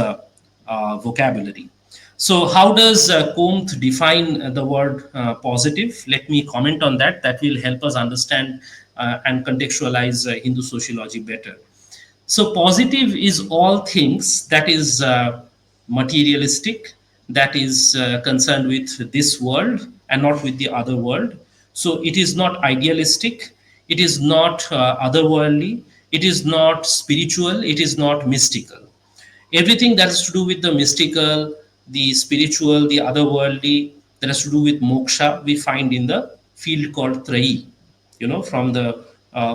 vocabulary. So, how does Comte define the word positive? Let me comment on that. That will help us understand and contextualize Hindu sociology better. So, positive is all things that is materialistic, that is concerned with this world and not with the other world. So, it is not idealistic, it is not otherworldly, it is not spiritual, it is not mystical. Everything that has to do with the mystical, the spiritual, the otherworldly, that has to do with moksha, we find in the field called Trayi, from the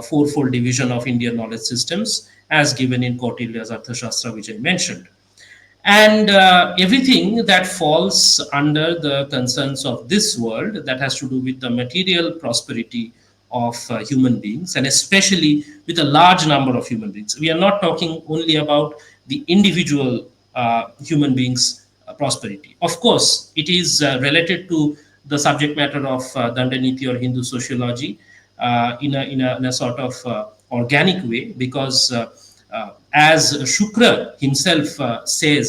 fourfold division of Indian knowledge systems as given in Kautilya's Arthashastra, which I mentioned. And everything that falls under the concerns of this world that has to do with the material prosperity of human beings, and especially with a large number of human beings. We are not talking only about the individual human beings prosperity. Of course, it is related to the subject matter of Dandaniti or Hindu sociology in a sort of organic way, because as Shukra himself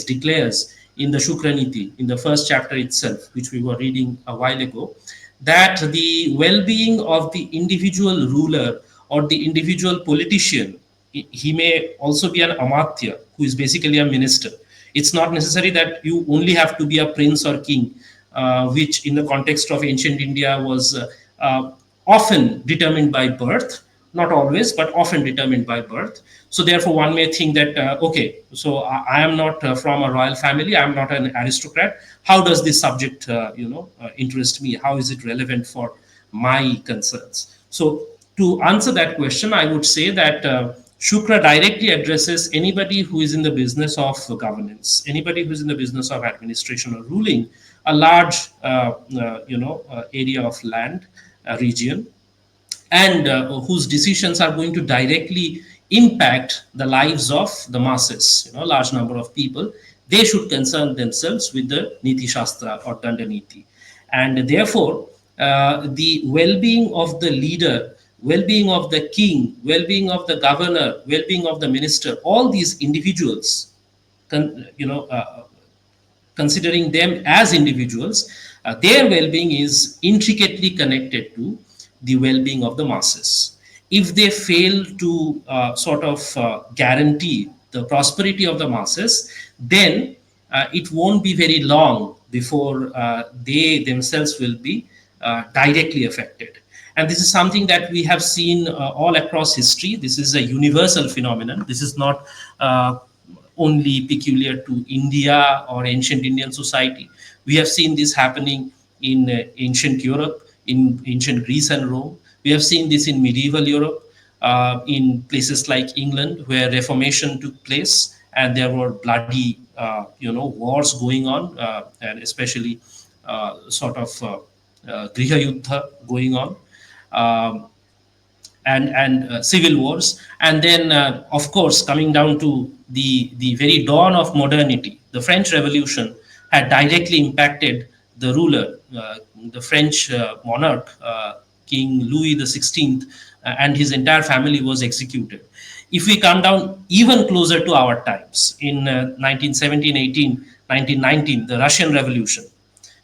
declares in the Shukraniti, in the first chapter itself, which we were reading a while ago, that the well being of the individual ruler or the individual politician, he may also be an amatya, who is basically a minister. It's not necessary that you only have to be a prince or king, which in the context of ancient India was often determined by birth, not always, but often determined by birth. So therefore, one may think that okay, so I am not from a royal family, I am not an aristocrat. How does this subject, interest me? How is it relevant for my concerns? So to answer that question, I would say that Shukra directly addresses anybody who is in the business of governance, anybody who is in the business of administration or ruling a large, area of land, region, and whose decisions are going to directly impact the lives of the masses, large number of people. They should concern themselves with the Niti Shastra or Danda Niti. And therefore, the well-being of the leader, well-being of the king, well-being of the governor, well-being of the minister, all these individuals, con- you know, uh, considering them as individuals, their well being is intricately connected to the well being of the masses. If they fail to guarantee the prosperity of the masses, then it won't be very long before they themselves will be directly affected. And this is something that we have seen all across history. This is a universal phenomenon. This is not only peculiar to India or ancient Indian society. We have seen this happening in ancient Europe, in ancient Greece and Rome. We have seen this in medieval Europe, in places like England, where Reformation took place, and there were bloody, wars going on, and especially Griha Yuddha going on. Um, and civil wars, and then of course, coming down to the very dawn of modernity, the French Revolution had directly impacted the ruler, the French monarch, King Louis the 16th, and his entire family was executed. If we come down even closer to our times, in 1917, 18, 1919, the Russian Revolution,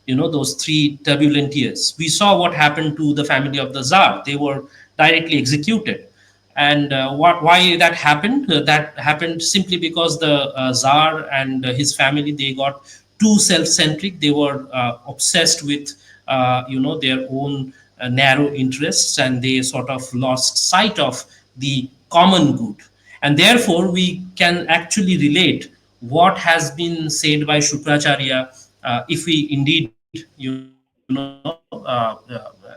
those 3 turbulent years, we saw what happened to the family of the Tsar. They were directly executed. And why that happened? That happened simply because the Tsar and his family, they got too self-centric. They were obsessed with their own narrow interests, and they sort of lost sight of the common good. And therefore we can actually relate what has been said by Shukracharya, if we indeed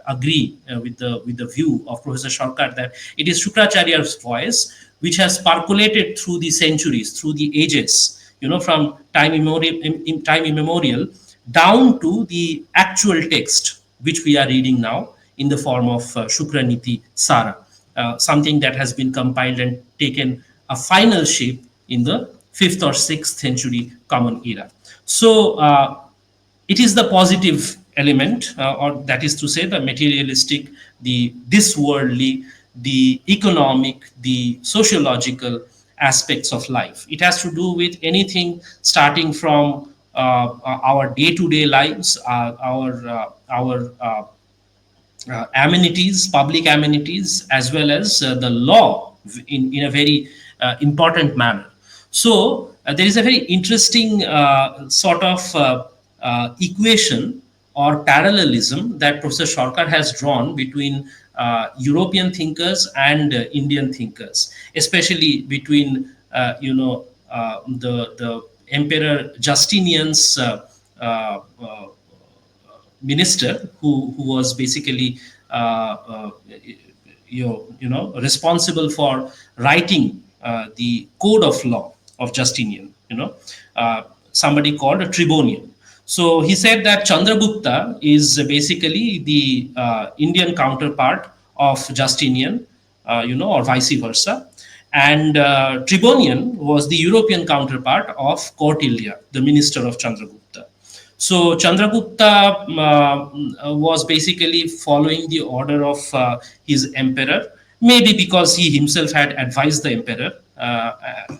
agree with the view of Professor Sarkar, that it is Shukracharya's voice which has percolated through the centuries, through the ages, from time immemorial, down to the actual text which we are reading now in the form of Shukraniti Sara, something that has been compiled and taken a final shape in the 5th or 6th century Common Era. So it is the positive element, or that is to say, the materialistic, the this worldly, the economic, the sociological aspects of life. It has to do with anything starting from our day-to-day lives, our amenities, public amenities, as well as the law in a very important manner. So there is a very interesting equation or parallelism that Professor Sarkar has drawn between European thinkers and Indian thinkers, especially between the Emperor Justinian's minister, who was basically responsible for writing the code of law of Justinian, somebody called a Tribonian. So he said that Chandragupta is basically the Indian counterpart of Justinian, or vice versa. And Tribonian was the European counterpart of Kautilya, the minister of Chandragupta. So Chandragupta was basically following the order of his emperor, maybe because he himself had advised the emperor.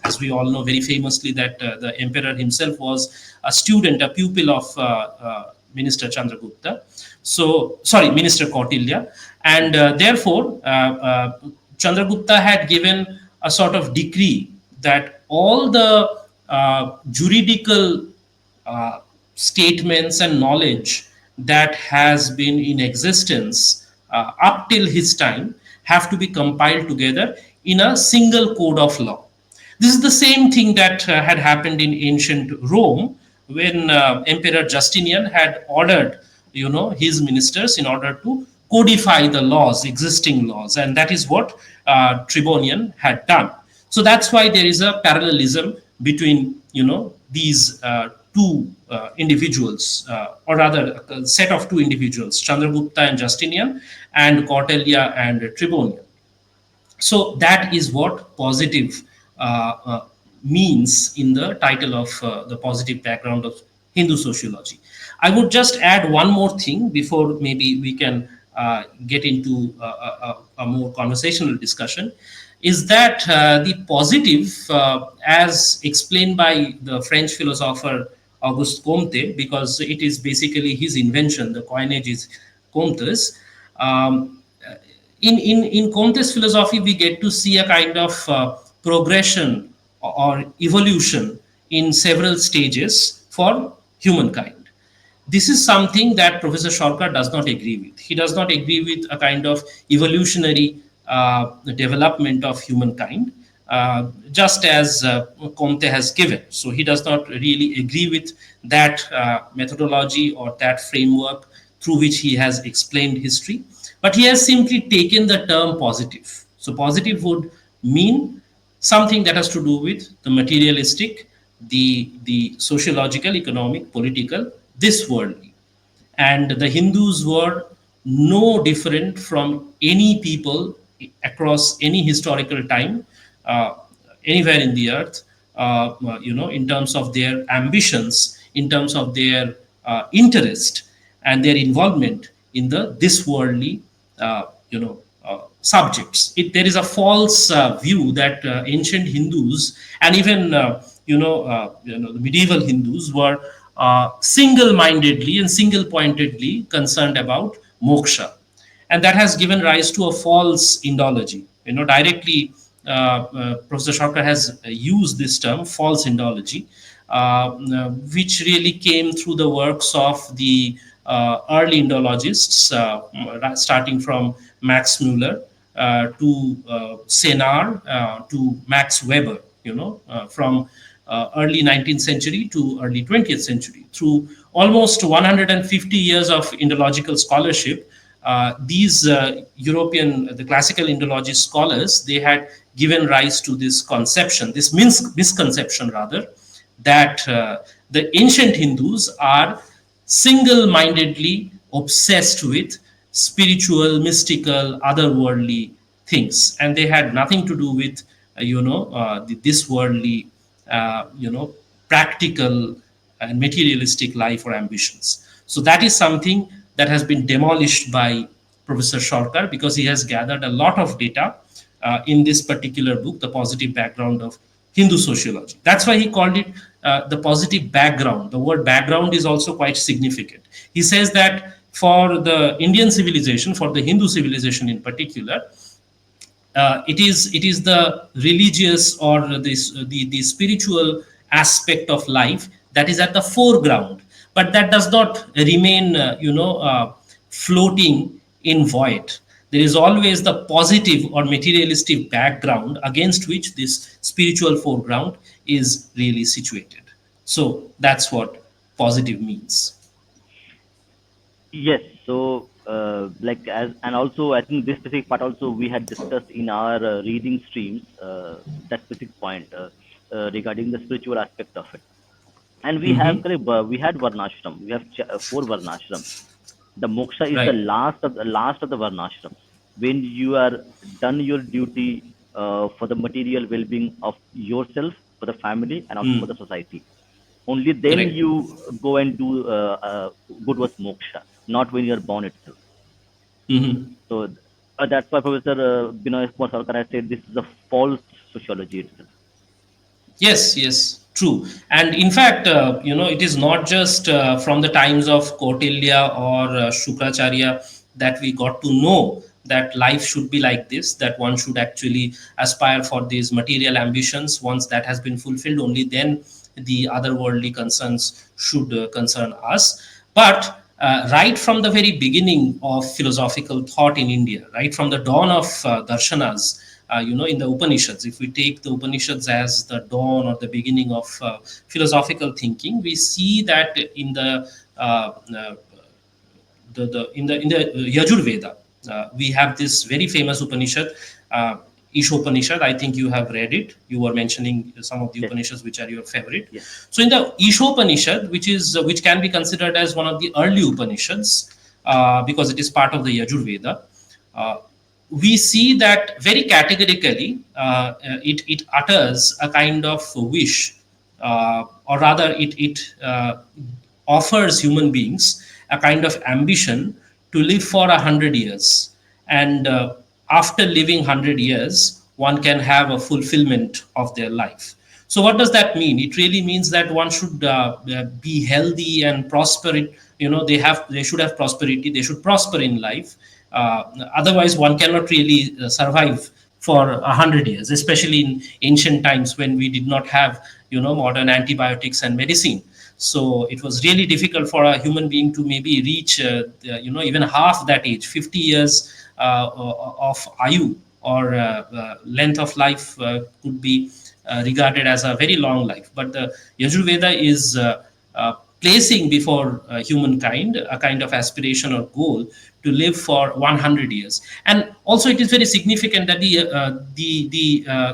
As we all know very famously, that the emperor himself was a student, a pupil of Minister Chandragupta. So, sorry, Minister Kautilya. And therefore, Chandragupta had given a sort of decree that all the juridical uh, statements and knowledge that has been in existence up till his time have to be compiled together in a single code of law. This is the same thing that had happened in ancient Rome when Emperor Justinian had ordered, his ministers in order to codify the laws, existing laws, and that is what Tribonian had done. So that's why there is a parallelism between, these two individuals, or rather, a set of two individuals, Chandragupta and Justinian, and Kautilya and Tribonian. So that is what positive means in the title of the positive background of Hindu sociology. I would just add one more thing before maybe we can get into a more conversational discussion, is that the positive, as explained by the French philosopher Auguste Comte, because it is basically his invention, the coinage is Comte's. In Comte's philosophy, we get to see a kind of progression or evolution in several stages for humankind. This is something that Professor Sarkar does not agree with. He does not agree with a kind of evolutionary development of humankind, just as Comte has given. So he does not really agree with that methodology or that framework through which he has explained history, but he has simply taken the term positive. So positive would mean something that has to do with the materialistic, the sociological, economic, political, this worldly. And the Hindus were no different from any people across any historical time, uh, anywhere in the earth, in terms of their ambitions, in terms of their interest and their involvement in the this worldly, subjects. There is a false view that ancient Hindus and even the medieval Hindus were single-mindedly and single-pointedly concerned about moksha, and that has given rise to a false Indology. Directly, Professor Sarkar has used this term, false Indology, which really came through the works of the early Indologists, starting from Max Muller to Senar to Max Weber, from early 19th century to early 20th century. Through almost 150 years of Indological scholarship, these the classical Indology scholars, they had given rise to this conception, this misconception rather, that the ancient Hindus are single mindedly obsessed with spiritual, mystical, otherworldly things, and they had nothing to do with, this worldly, practical and materialistic life or ambitions. So that is something that has been demolished by Professor Sarkar, because he has gathered a lot of data in this particular book, The Positive Background of Hindu Sociology. That's why he called it the positive background. The word background is also quite significant. He says that for the Indian civilization, for the Hindu civilization in particular, it is the religious or the spiritual aspect of life that is at the foreground, but that does not remain floating in void. There is always the positive or materialistic background against which this spiritual foreground is really situated. So that's what positive means. Yes. So, like as and also, I think this specific part also we had discussed in our reading streams, that specific point regarding the spiritual aspect of it. And we have Hmm. correct, we had varnashram. We have four varnashrams. The moksha is the Right. last of the varnashrams. When you are done your duty, for the material well-being of yourself, for the family, and also for the Hmm. society. Only then Correct. you go and do good towards moksha, not when you are born itself. Hmm. So that's why Professor Benoy Kumar Sarkar has said this is a false sociology itself. Yes, yes, true. And in fact, it is not just from the times of Kautilya or Shukracharya that we got to know that life should be like this, that one should actually aspire for these material ambitions. Once that has been fulfilled, only then the otherworldly concerns should concern us. But right from the very beginning of philosophical thought in India, right from the dawn of darshanas, in the Upanishads, if we take the Upanishads as the dawn or the beginning of philosophical thinking, we see that in the Yajurveda, we have this very famous Upanishad, uh, Ishopanishad. I think you have read it. You were mentioning some of the Yes, Upanishads which are your favorite. yes, So in the Ishopanishad, which can be considered as one of the early Upanishads, because it is part of the Yajurveda, uh, we see that very categorically it utters a kind of wish, or rather it offers human beings a kind of ambition to live for 100 years, and after living 100 years one can have a fulfillment of their life. So what does that mean? It really means that one should be healthy and prosper. They should have prosperity, they should prosper in life. Otherwise one cannot really survive for 100 years, especially in ancient times when we did not have modern antibiotics and medicine. So it was really difficult for a human being to maybe reach even half that age, 50 years of ayu, or length of life could be regarded as a very long life. But the Yajurveda is placing before humankind a kind of aspiration or goal to live for 100 years. And also it is very significant that the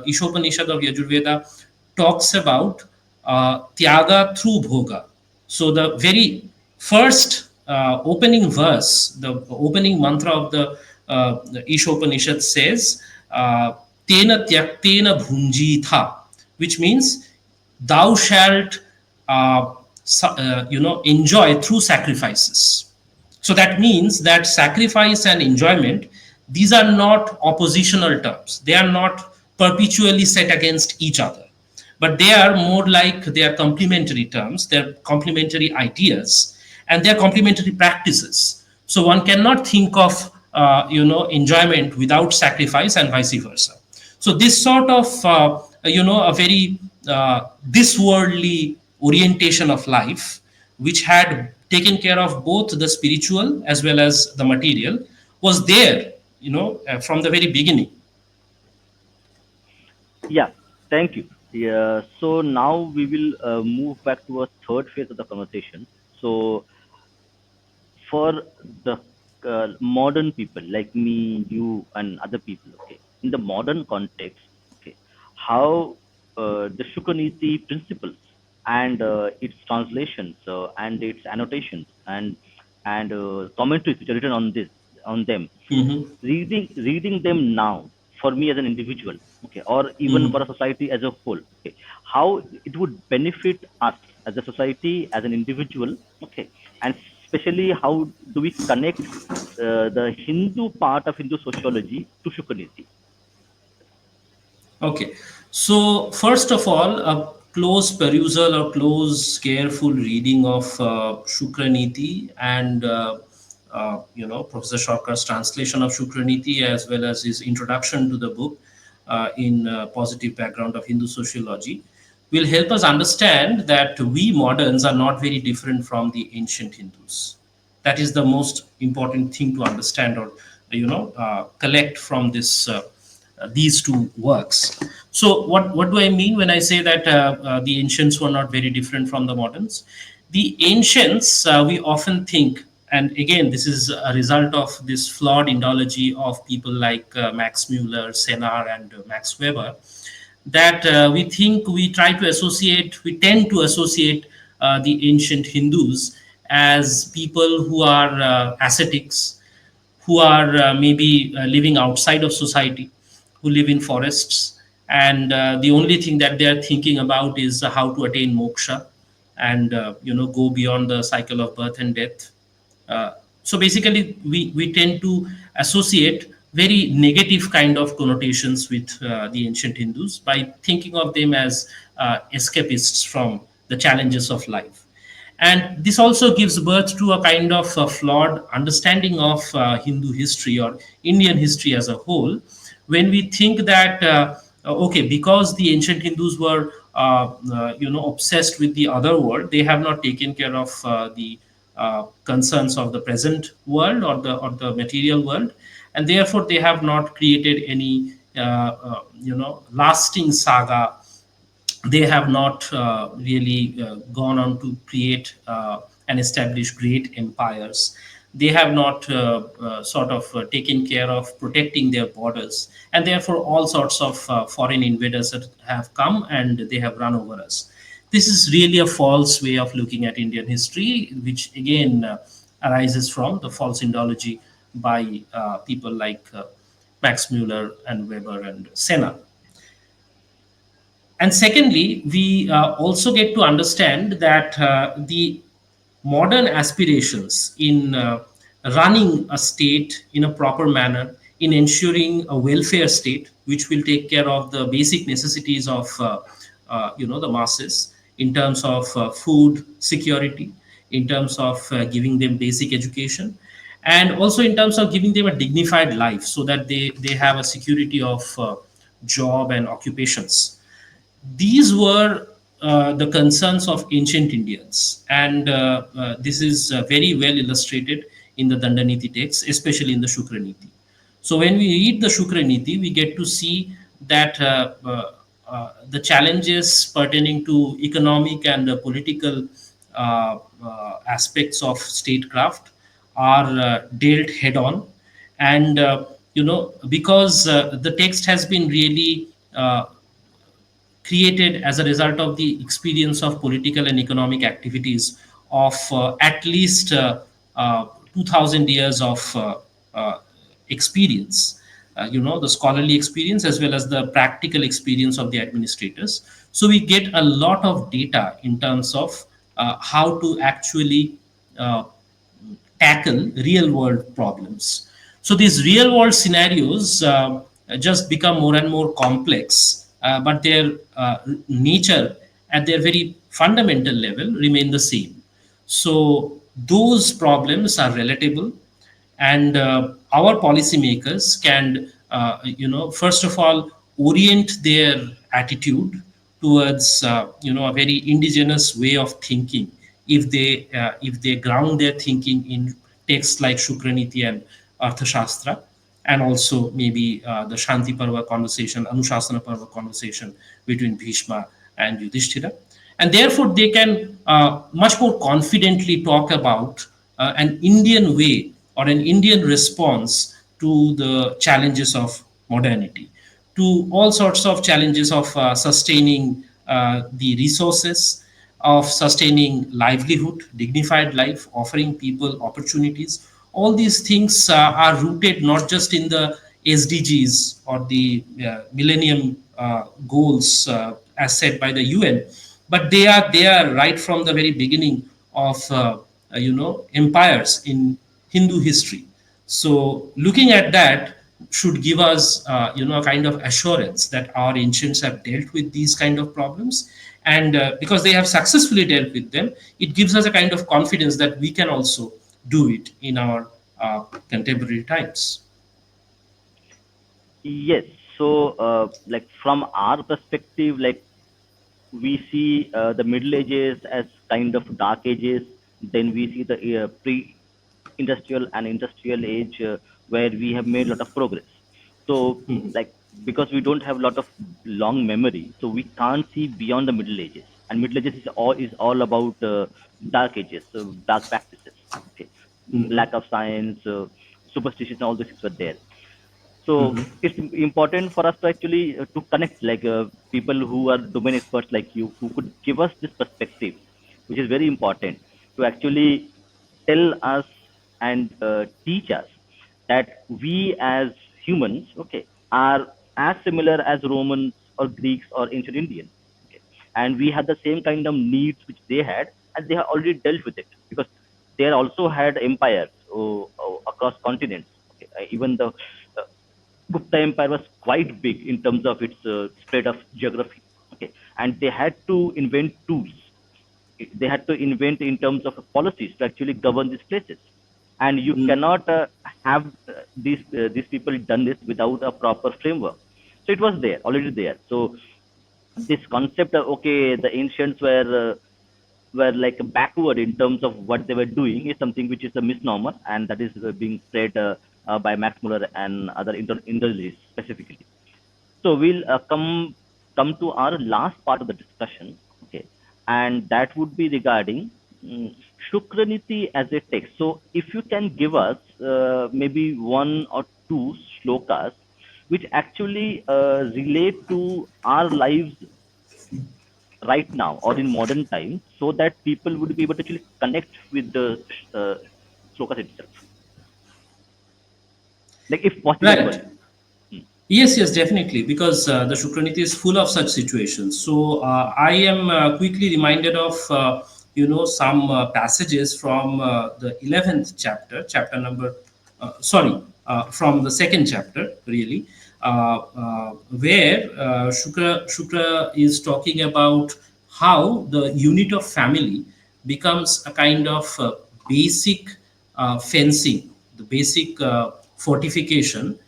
Ishopanishad of Yajurveda talks about tyaga through bhoga. So the very first opening verse, the opening mantra of the Ishopanishad says, "Tena tyaktena bhunjitha," which means thou shalt enjoy through sacrifices. So that means that sacrifice and enjoyment, these are not oppositional terms, they are not perpetually set against each other, but they are more like they are complementary terms, they are complementary ideas, and they are complementary practices. So one cannot think of enjoyment without sacrifice, and vice versa. So this sort of a very this worldly orientation of life, which had taken care of both the spiritual as well as the material, was there from the very beginning. yeah. Thank you. Yeah. So now we will move back to a third phase of the conversation. So for the modern people like me, you, and other people, okay, in the modern context, okay, how the Shukracharya principles and its translations and its annotations and commentaries which are written on this on them, Hmm. reading them now for me as an individual, okay, or even for a Hmm. society as a whole, okay, how it would benefit us as a society, as an individual, okay, and especially how do we connect the Hindu part of Hindu sociology to Shukracharya. Okay. So, first of all, a close perusal or close, careful reading of Sukraniti and Professor Sarkar's translation of Sukraniti, as well as his introduction to the book in Positive Background of Hindu Sociology, will help us understand that we moderns are not very different from the ancient Hindus. That is the most important thing to understand, or collect from these two works. So what do I mean when I say that the ancients were not very different from the moderns? The ancients, we often think, and again this is a result of this flawed Indology of people like Max Muller, Senar, and Max Weber, that we tend to associate the ancient Hindus as people who are ascetics, who are maybe living outside of society, who live in forests, and the only thing that they are thinking about is how to attain moksha, and go beyond the cycle of birth and death. uh, so basically, we tend to associate very negative kind of connotations with the ancient Hindus by thinking of them as escapists from the challenges of life. And this also gives birth to a kind of flawed understanding of Hindu history or Indian history as a whole, when we think that okay, because the ancient Hindus were obsessed with the other world, they have not taken care of the concerns of the present world, or the material world, and therefore they have not created any lasting saga. They have not really gone on to create and establish great empires. They have not sort of taken care of protecting their borders, and therefore all sorts of foreign invaders that have come and they have run over us. This is really a false way of looking at Indian history, which again arises from the false Indology by people like Max Muller and Weber and Senna. And secondly, we also get to understand that the modern aspirations in running a state in a proper manner, in ensuring a welfare state which will take care of the basic necessities of the masses, in terms of food security, in terms of giving them basic education, and also in terms of giving them a dignified life, so that they have a security of job and occupations. These were the concerns of ancient Indians, and this is very well illustrated in the Dandaniti text, especially in the Sukraniti. So when we read the Sukraniti, we get to see that the challenges pertaining to economic and political aspects of statecraft are dealt head on, and because the text has been really created as a result of the experience of political and economic activities of at least 2000 years of uh, experience, the scholarly experience as well as the practical experience of the administrators. So we get a lot of data in terms of how to actually uh, tackle real world problems. So these real world scenarios just become more and more complex, but their nature at their very fundamental level remain the same. So those problems are relatable, and our policymakers can first of all orient their attitude towards a very indigenous way of thinking, if they ground their thinking in texts like Shukraniti and Arthashastra, and also maybe the Shanti Parva conversation, Anushasana Parva conversation between Bhishma and Yudhishthira. And therefore, they can much more confidently talk about an Indian way or an Indian response to the challenges of modernity, to all sorts of challenges of sustaining the resources, of sustaining livelihood, dignified life, offering people opportunities. All these things are rooted not just in the SDGs or the Millennium Goals as set by the UN, but they are right from the very beginning of empires in Hindu history. So looking at that should give us a kind of assurance that our ancients have dealt with these kind of problems, and because they have successfully dealt with them, it gives us a kind of confidence that we can also do it in our contemporary times. Yes. So, like from our perspective, like we see the Middle Ages as kind of dark ages. Then we see the pre-industrial and industrial age where we have made a lot of progress. So, like because we don't have a lot of long memory, so we can't see beyond the Middle Ages. And Middle Ages is all about dark ages, so dark practices. Okay, lack of science, superstition, all these things were there. So it's important for us to actually to connect like people who are domain experts like you who could give us this perspective, which is very important to actually tell us and teach us that we as humans, okay, are as similar as Romans or Greeks or ancient Indians. Okay. And we had the same kind of needs which they had, and they have already dealt with it because they also had empires across continents. Okay. Even the Gupta Empire was quite big in terms of its spread of geography. Okay, and they had to invent tools. They had to invent in terms of policies to actually govern these places. And you cannot have these people done this without a proper framework. So it was there already there. So this concept of okay, the ancients were like backward in terms of what they were doing is something which is a misnomer, and that is being spread by Max Muller and other individuals specifically. So we'll come to our last part of the discussion, okay, and that would be regarding Shukraniti as a text. So if you can give us maybe one or two shlokas which actually relate to our lives right now or in modern times, so that people would be able to actually connect with the uh, shlokas itself, like if possible for Right. you. Hmm. Yes, yes, definitely, because the Shukraniti is full of such situations. So I am quickly reminded of some passages from the 11th chapter, chapter number, from the second chapter, really, where Shukra is talking about how the unit of family becomes a kind of basic fencing, the basic fortification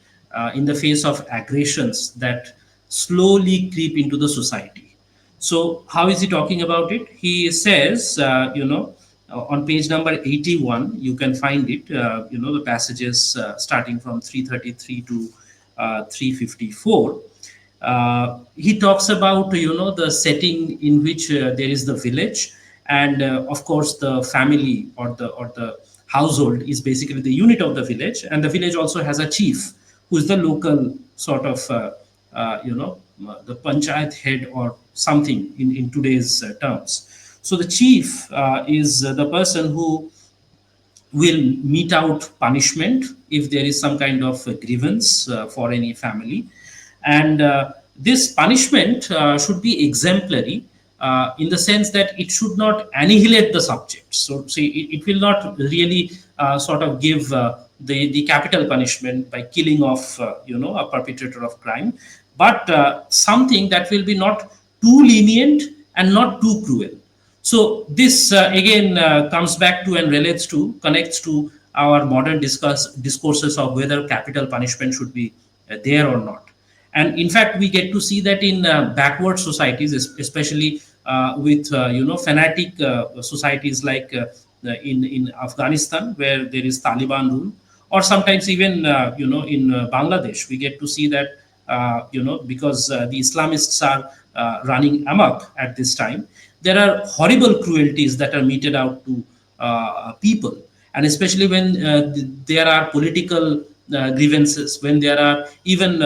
in the face of aggressions that slowly creep into the society. So, how is he talking about it? He says, on page number 81, you can find it, the passages starting from 333 to 354. He talks about the setting in which there is the village, and of course the family or the household is basically the unit of the village, and the village also has a chief who is the local sort of the panchayat head or something in today's terms. So the chief is the person who will mete out punishment if there is some kind of grievance for any family. And this punishment should be exemplary in the sense that it should not annihilate the subject. So, see, it will not really sort of give the capital punishment by killing off, a perpetrator of crime, but something that will be not too lenient and not too cruel. So this again comes back to and relates to, connects to our modern discourses of whether capital punishment should be there or not. And in fact, we get to see that in backward societies, especially with fanatic societies like in Afghanistan, where there is Taliban rule, or sometimes even in Bangladesh, we get to see that because the Islamists are running amok at this time, there are horrible cruelties that are meted out to people, and especially when there are political grievances, when there are even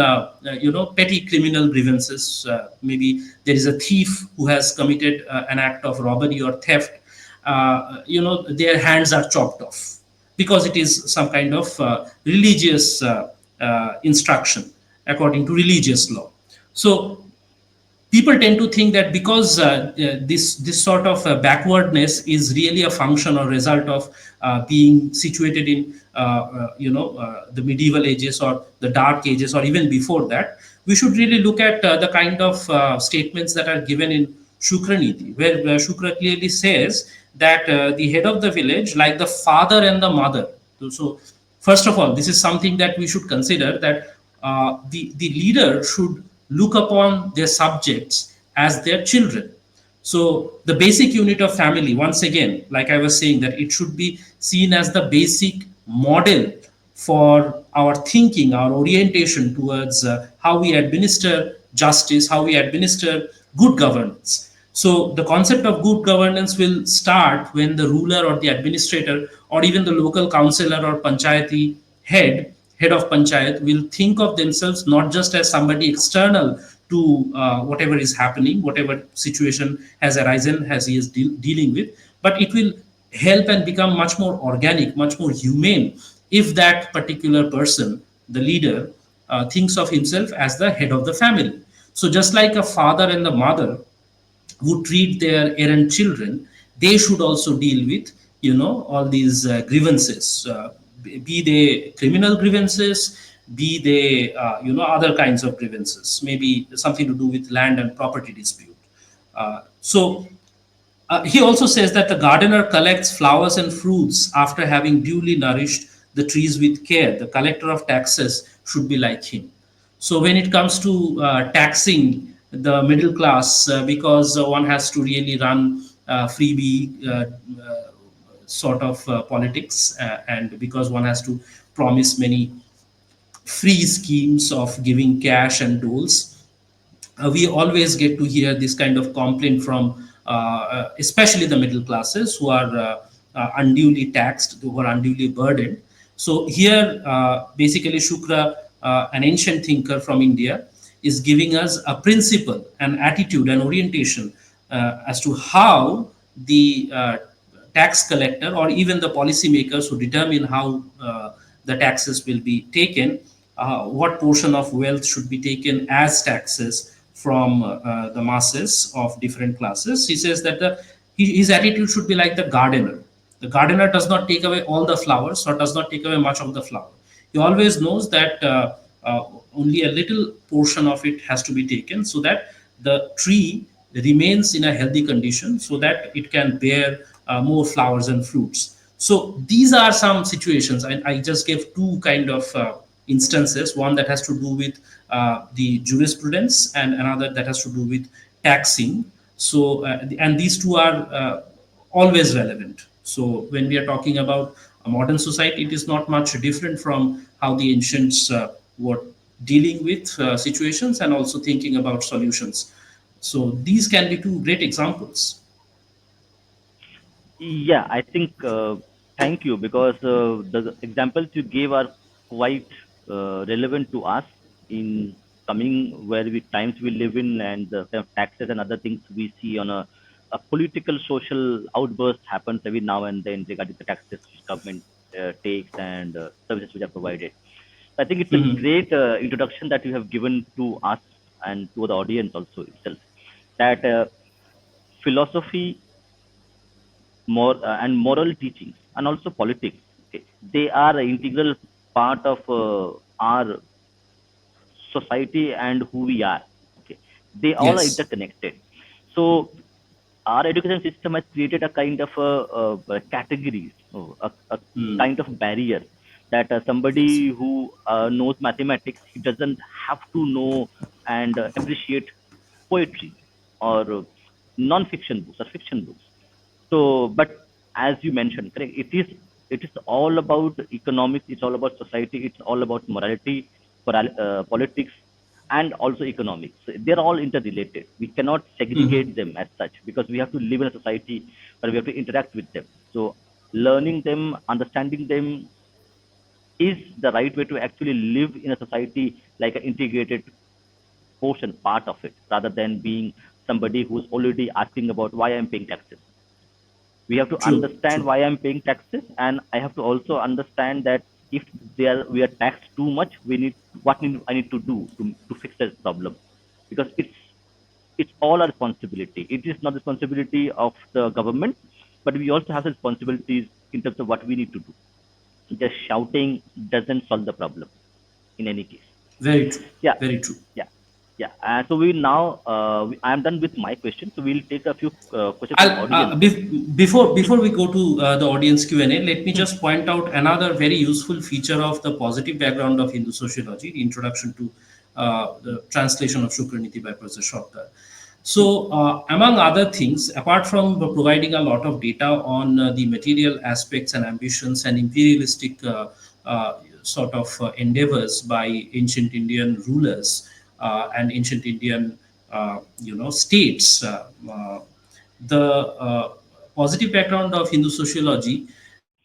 petty criminal grievances. Maybe there is a thief who has committed an act of robbery or theft. Their hands are chopped off because it is some kind of religious instruction according to religious law. So people tend to think that because this sort of backwardness is really a function or result of being situated in the medieval ages or the dark ages or even before that, we should really look at the kind of statements that are given in Shukraniti, where Shukra clearly says that the head of the village, like the father and the mother. So first of all, this is something that we should consider, that the leader should look upon their subjects as their children. So the basic unit of family, once again, like I was saying, that it should be seen as the basic model for our thinking, our orientation towards how we administer justice, how we administer good governance. So the concept of good governance will start when the ruler or the administrator or even the local councillor or panchayati head of panchayat will think of themselves not just as somebody external to whatever is happening, whatever situation has arisen, as he is dealing with, but it will help and become much more organic, much more humane if that particular person, the leader, thinks of himself as the head of the family. So just like a father and the mother who treat their errant children, they should also deal with all these grievances, be they criminal grievances, be they other kinds of grievances, maybe something to do with land and property dispute. He also says that the gardener collects flowers and fruits after having duly nourished the trees with care. The collector of taxes should be like him. So, when it comes to taxing the middle class, because one has to really run freebie sort of politics, and because one has to promise many free schemes of giving cash and doles, we always get to hear this kind of complaint from especially the middle classes who are unduly taxed, who are unduly burdened. So here, basically, Shukra, an ancient thinker from India, is giving us a principle, an attitude, an orientation as to how the tax collector or even the policymakers who determine how the taxes will be taken, what portion of wealth should be taken as taxes from the masses of different classes. He says that his attitude should be like the gardener. The gardener does not take away all the flowers or does not take away much of the flower. He always knows that only a little portion of it has to be taken so that the tree remains in a healthy condition so that it can bear more flowers and fruits. So these are some situations. I just gave two kind of instances, one that has to do with the jurisprudence and another that has to do with taxing. So and these two are always relevant. So when we are talking about a modern society, it is not much different from how the ancients were dealing with situations and also thinking about solutions. So these can be two great examples. Yeah, I think thank you, because the examples you gave are quite relevant to us in coming where we times we live in, and the kind of taxes and other things we see on a political social outburst happens every now and then regarding the taxes which government takes and services which are provided. I think it's a Mhm. great introduction that you have given to us and to the audience also itself, that philosophy and moral teachings and also politics, okay, they are an integral part of our society and who we are, okay, they all are Yes. interconnected. So our education system has created a kind of a categories, a Mm. kind of barrier, that Yes. somebody who knows mathematics, he doesn't have to know and appreciate poetry or non-fiction books or fiction books. So, but as you mentioned, correct, it is all about economics. It's all about society. It's all about morality, politics, and also economics. So they're all interrelated. We cannot Mhm. segregate them as such, because we have to live in a society where we have to interact with them. So learning them, understanding them is the right way to actually live in a society like an integrated portion, part of it, rather than being somebody who's already asking about why I'm paying taxes. We have to True. understand True. why I'm paying taxes, and I have to also understand that if we are taxed too much, I need to do to fix that problem, because it's all our responsibility. It is not responsibility of the government, but we also have responsibilities in terms of what we need to do. Just shouting doesn't solve the problem in any case. Very true. Yeah, Very true. yeah, yeah. So we now I'm done with my question. So we'll take a few questions from I'll, audience then. before we go to the audience Q&A, let me just point out another very useful feature of the positive background of Hindu sociology, the introduction to the translation of Sukraniti by Professor Sarkar. So, among other things, apart from providing a lot of data on the material aspects and ambitions and imperialistic sort of endeavors by ancient Indian rulers and ancient Indian, states, the positive background of Hindu sociology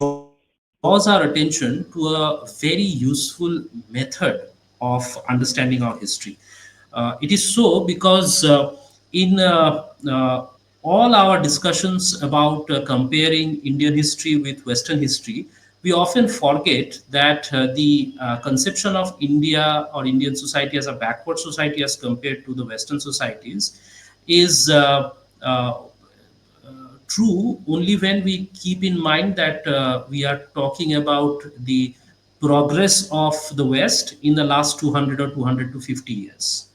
draws our attention to a very useful method of understanding our history. It is so because in all our discussions about comparing Indian history with Western history, we often forget that the conception of India or Indian society as a backward society as compared to the Western societies is true only when we keep in mind that we are talking about the progress of the West in the last 200 or 200 to 50 years.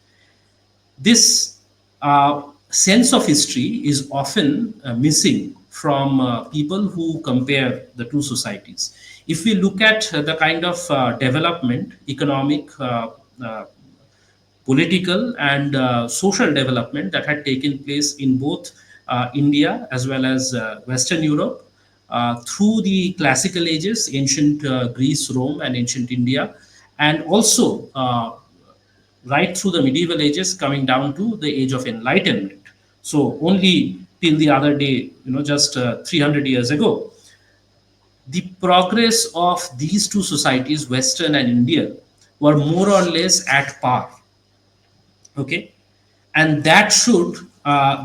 This sense of history is often missing from people who compare the two societies. If we look at the kind of development, economic, political, and social development that had taken place in both India as well as Western Europe through the classical ages, ancient Greece, Rome, and ancient India, and also right through the medieval ages, coming down to the age of enlightenment. So only till the other day, just 300 years ago, the progress of these two societies, Western and Indian, were more or less at par. Okay, and that should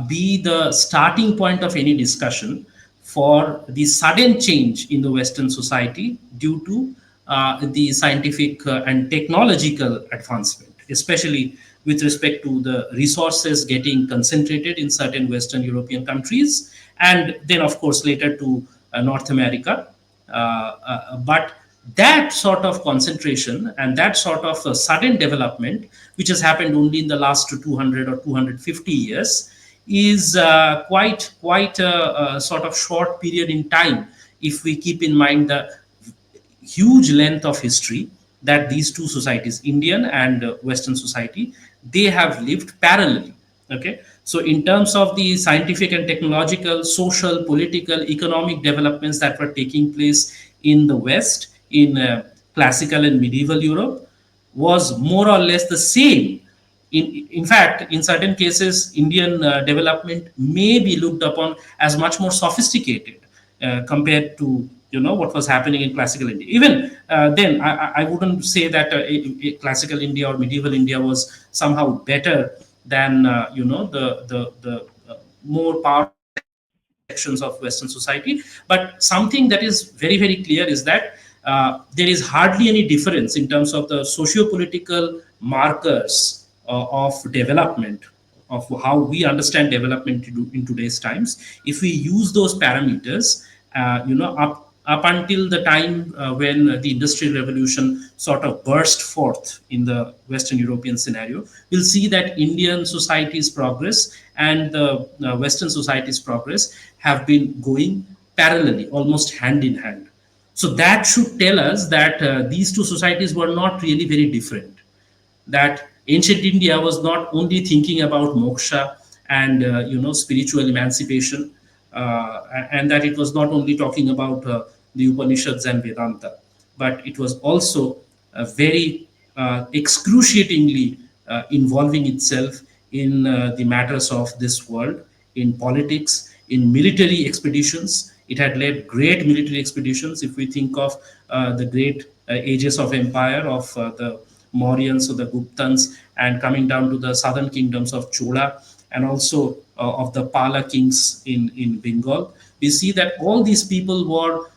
be the starting point of any discussion for the sudden change in the Western society due to the scientific and technological advancement, especially with respect to the resources getting concentrated in certain Western European countries, and then, of course, later to North America. But that sort of concentration and that sort of sudden development, which has happened only in the last 200 or 250 years, is quite a sort of short period in time if we keep in mind the huge length of history that these two societies, Indian and Western society, they have lived parallelly. Okay, so in terms of the scientific and technological, social, political, economic developments that were taking place in the West, in classical and medieval Europe, was more or less the same. In fact, in certain cases, Indian development may be looked upon as much more sophisticated compared to what was happening in classical India. Even then, I wouldn't say that classical India or medieval India was somehow better than the more powerful sections of Western society. But something that is very very clear is that there is hardly any difference in terms of the socio-political markers of development, of how we understand development in today's times. If we use those parameters, up until the time when the industrial revolution sort of burst forth in the Western European scenario, we'll see that Indian society's progress and the Western society's progress have been going parallelly, almost hand in hand. So that should tell us that these two societies were not really very different, that ancient India was not only thinking about moksha and spiritual emancipation, and that it was not only talking about the Upanishads and Vedanta, but it was also very excruciatingly involving itself in the matters of this world, in politics, in military expeditions. It had led great military expeditions. If we think of the great ages of empire of the Mauryans or the Guptans, and coming down to the southern kingdoms of Chola, and also of the Pala kings in Bengal, we see that all these people were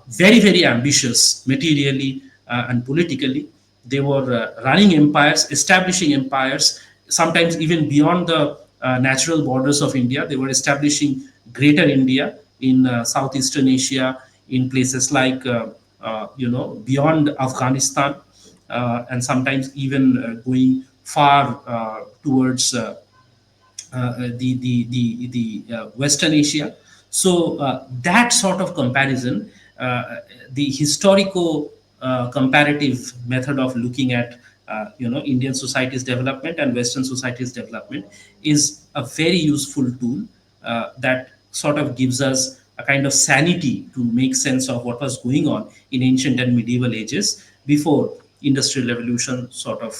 very, very ambitious materially and politically. They were running empires, establishing empires, sometimes even beyond the natural borders of India. They were establishing greater India in Southeastern Asia, in places like, beyond Afghanistan, and sometimes even going far towards the Western Asia. So that sort of comparison, the historical comparative method of looking at Indian society's development and Western society's development is a very useful tool that sort of gives us a kind of sanity to make sense of what was going on in ancient and medieval ages before industrial revolution sort of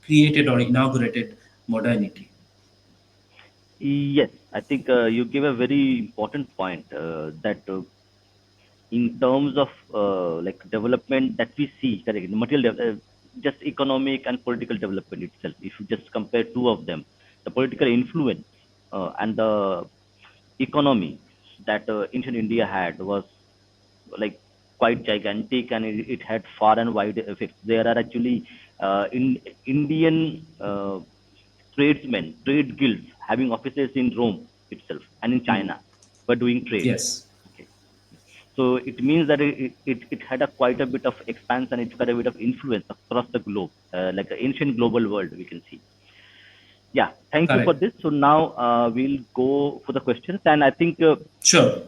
created or inaugurated modernity. Yes, I think you give a very important point that in terms of like development that we see, correct, just economic and political development itself. If you just compare two of them, the political influence and the economy that ancient India had was like quite gigantic, and it had far and wide effects. There are actually in Indian tradesmen, trade guilds having offices in Rome itself and in China, were doing trade. Yes, Okay, so it means that it had a quite a bit of expanse, and it's got a bit of influence across the globe, like an ancient global world we can see. Yeah, thank you for correct. this. So now we'll go for the questions, and I think Sure.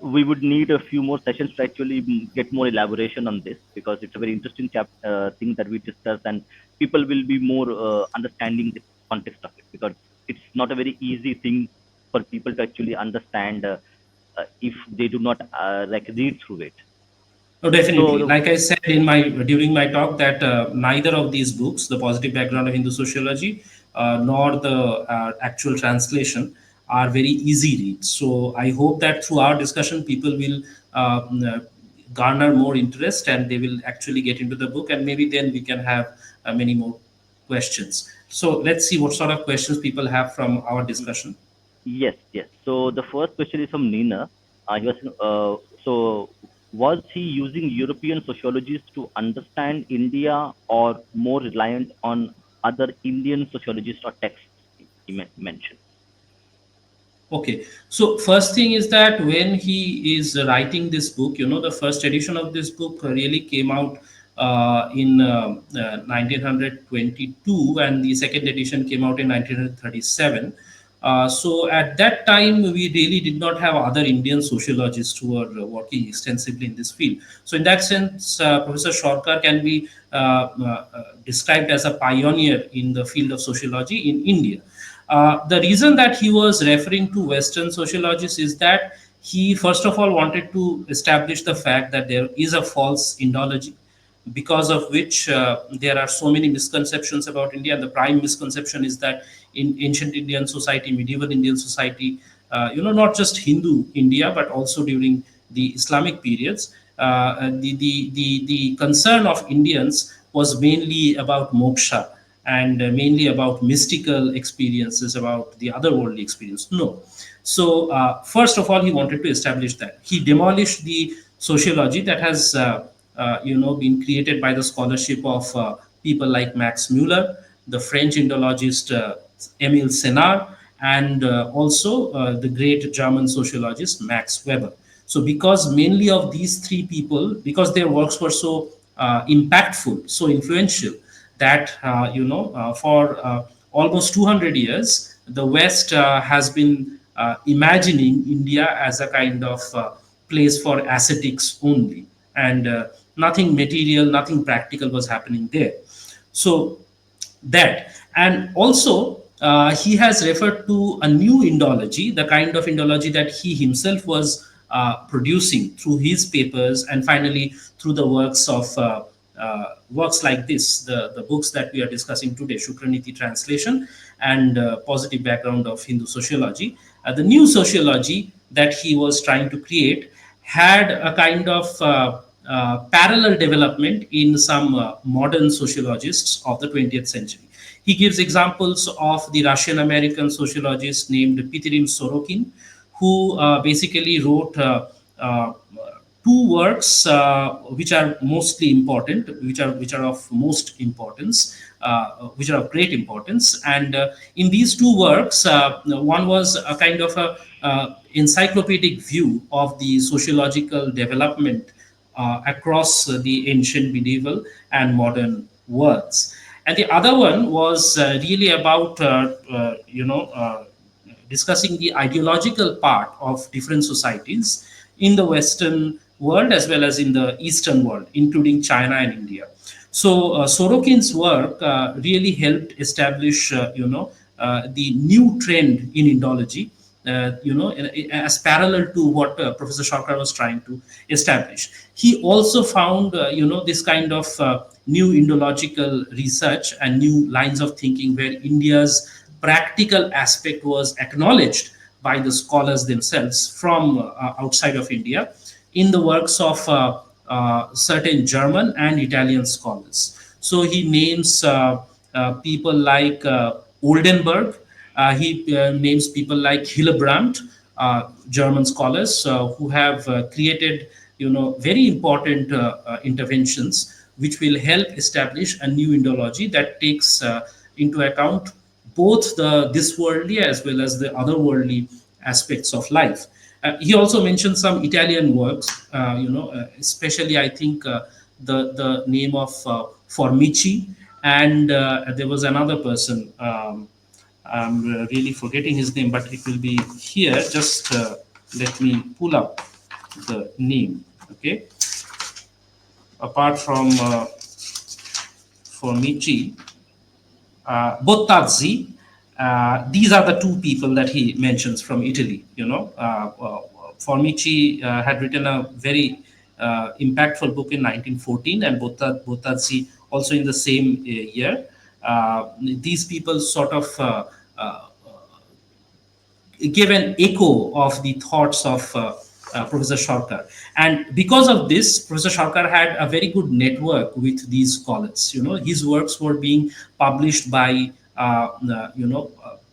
we would need a few more sessions to actually get more elaboration on this, because it's a very interesting thing that we discuss, and people will be more understanding the context of it, because it's not a very easy thing for people to actually understand if they do not like read through it. Oh, So definitely. the, Like I said in my during my talk, that neither of these books, The Positive Background of Hindu Sociology, nor the actual translation, are very easy reads. So I hope that through our discussion, people will garner more interest, and they will actually get into the book, and maybe then we can have many more questions. So let's see what sort of questions people have from our discussion. yes, yes. So the first question is from Nina. He was so was he using European sociologists to understand India, or more reliant on other Indian sociologists or texts he mentioned? Okay, so first thing is that when he is writing this book, the first edition of this book really came out in 1922, and the second edition came out in 1937. So at that time, we really did not have other Indian sociologists who were working extensively in this field. So in that sense, Professor Sarkar can be described as a pioneer in the field of sociology in India. The reason that he was referring to Western sociologists is that he, first of all, wanted to establish the fact that there is a false Indology, because of which there are so many misconceptions about India. And the prime misconception is that in ancient Indian society, medieval Indian society, not just Hindu India, but also during the Islamic periods, the concern of Indians was mainly about moksha, and mainly about mystical experiences, about the otherworldly experience. No. So, first of all, he wanted to establish that. He demolished the sociology that has, been created by the scholarship of people like Max Muller, the French Indologist Emile Senard, and also the great German sociologist Max Weber. So, because mainly of these three people, because their works were so impactful, so influential, that for almost 200 years, the West has been imagining India as a kind of place for ascetics only, and nothing material, nothing practical was happening there. So that, and also he has referred to a new Indology, the kind of Indology that he himself was producing through his papers, and finally through the works of works like this, the books that we are discussing today, Sukraniti translation and Positive Background of Hindu Sociology. The new sociology that he was trying to create had a kind of parallel development in some modern sociologists of the 20th century. He gives examples of the Russian American sociologist named Piotr Sorokin, who basically wrote two works which are mostly important, which are of most importance, which are of great importance. And in these two works, one was a kind of a encyclopedic view of the sociological development across the ancient, medieval, and modern worlds. And the other one was really about discussing the ideological part of different societies in the Western world as well as in the Eastern world, including China and India. So Sorokin's work really helped establish, the new trend in Indology, as parallel to what Professor Sarkar was trying to establish. He also found, this kind of new Indological research and new lines of thinking where India's practical aspect was acknowledged by the scholars themselves from outside of India in the works of certain German and Italian scholars. So he names people like Oldenburg. He names people like Hillebrand, German scholars who have created, very important interventions which will help establish a new Indology that takes into account both the this worldly as well as the otherworldly aspects of life. He also mentioned some Italian works, especially I think the name of Formici, and there was another person. I'm really forgetting his name, but it will be here. Just let me pull up the name. Okay, apart from Formici, Bottazzi. These are the two people that he mentions from Italy. Formici had written a very impactful book in 1914, and Bottazzi also in the same year. These people sort of gave an echo of the thoughts of Professor Sarkar. And because of this, Professor Sarkar had a very good network with these scholars. His works were being published by